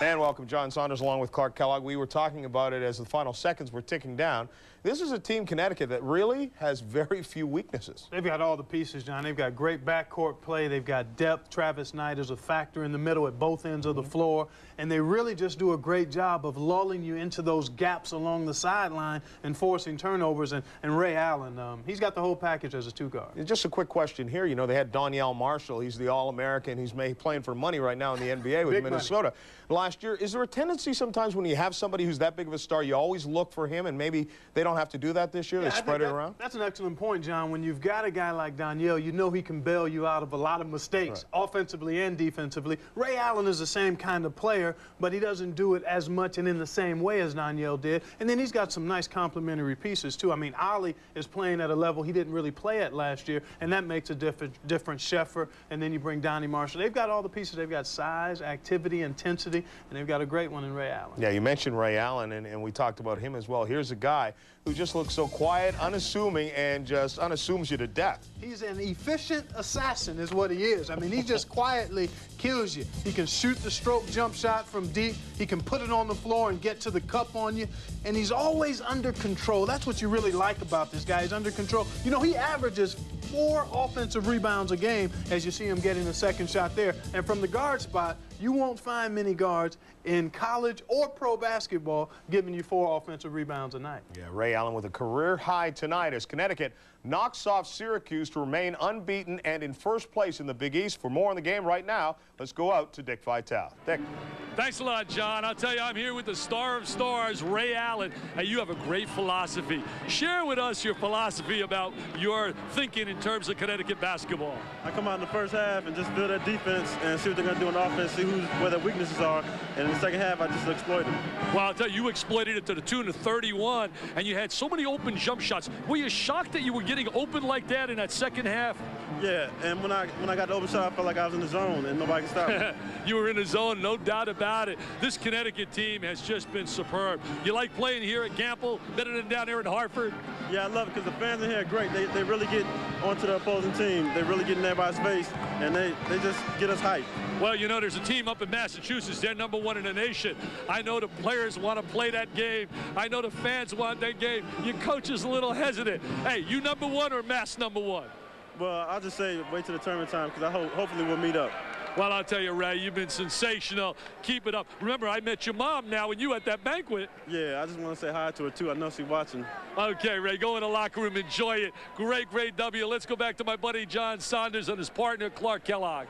And welcome, John Saunders, along with Clark Kellogg. We were talking about it as the final seconds were ticking down. This is a team, Connecticut, that really has very few weaknesses. They've got all the pieces, John. They've got great backcourt play. They've got depth. Travis Knight is a factor in the middle at both ends of the floor. And they really just do a great job of lulling you into those gaps along the sideline and forcing turnovers. And Ray Allen, he's got the whole package as a two-guard. Just a quick question here. You know, they had Donyell Marshall. He's the All-American. He's playing for money right now in the NBA with Minnesota. Last year, is there a tendency sometimes when you have somebody who's that big of a star, you always look for him, and maybe they don't have to do that this year? They spread it around? That's an excellent point, John. When you've got a guy like Donyell, you know he can bail you out of a lot of mistakes, offensively and defensively. Ray Allen is the same kind of player, but he doesn't do it as much and in the same way as Donyell did. And then he's got some nice complementary pieces, too. I mean, Ollie is playing at a level he didn't really play at last year, and that makes a difference. Sheffer, and then you bring Donnie Marshall. They've got all the pieces. They've got size, activity, intensity, and they've got a great one in Ray Allen. Yeah, you mentioned Ray Allen, and we talked about him as well. Here's a guy who just looks so quiet, unassuming, and just unassumes you to death. He's an efficient assassin is what he is. I mean, he just quietly kills you. He can shoot the stroke jump shot from deep. He can put it on the floor and get to the cup on you. And he's always under control. That's what you really like about this guy. He's under control. You know, he averages 4 offensive rebounds a game as you see him getting the second shot there. And from the guard spot, you won't find many guards in college or pro basketball giving you 4 offensive rebounds a night. Yeah, Ray Allen with a career high tonight as Connecticut knocks off Syracuse to remain unbeaten and in first place in the Big East. For more on the game right now, let's go out to Dick Vitale. Dick. Thanks a lot, John. I'll tell you, I'm here with the star of stars, Ray Allen. And you have a great philosophy. Share with us your philosophy about your thinking in terms of Connecticut basketball. I come out in the first half and just build that defense and see what they're going to do on offense, see where their weaknesses are. And in the second half, I just exploit them. Well, I'll tell you, you exploited it to the tune of 31, and you had so many open jump shots. Were you shocked that you were getting open like that in that second half? Yeah, and when I got the open shot, I felt like I was in the zone and nobody could stop me. You were in the zone, no doubt about it. This Connecticut team has just been superb. You like playing here at Gamble better than down there in Hartford? Yeah, I love it because the fans in here are great. They really get onto the opposing team. They really get in everybody's face, and they just get us hyped. Well, you know, there's a team up in Massachusetts. They're #1 in the nation. I know the players want to play that game. I know the fans want that game. Your coach is a little hesitant. Hey, you #1 or Mass #1? Well, I'll just say wait till the tournament time because hopefully we'll meet up. Well, I'll tell you, Ray, you've been sensational. Keep it up. Remember, I met your mom now when you were at that banquet. Yeah, I just want to say hi to her, too. I know she's watching. Okay, Ray, go in the locker room. Enjoy it. Great, great W. Let's go back to my buddy John Saunders and his partner, Clark Kellogg.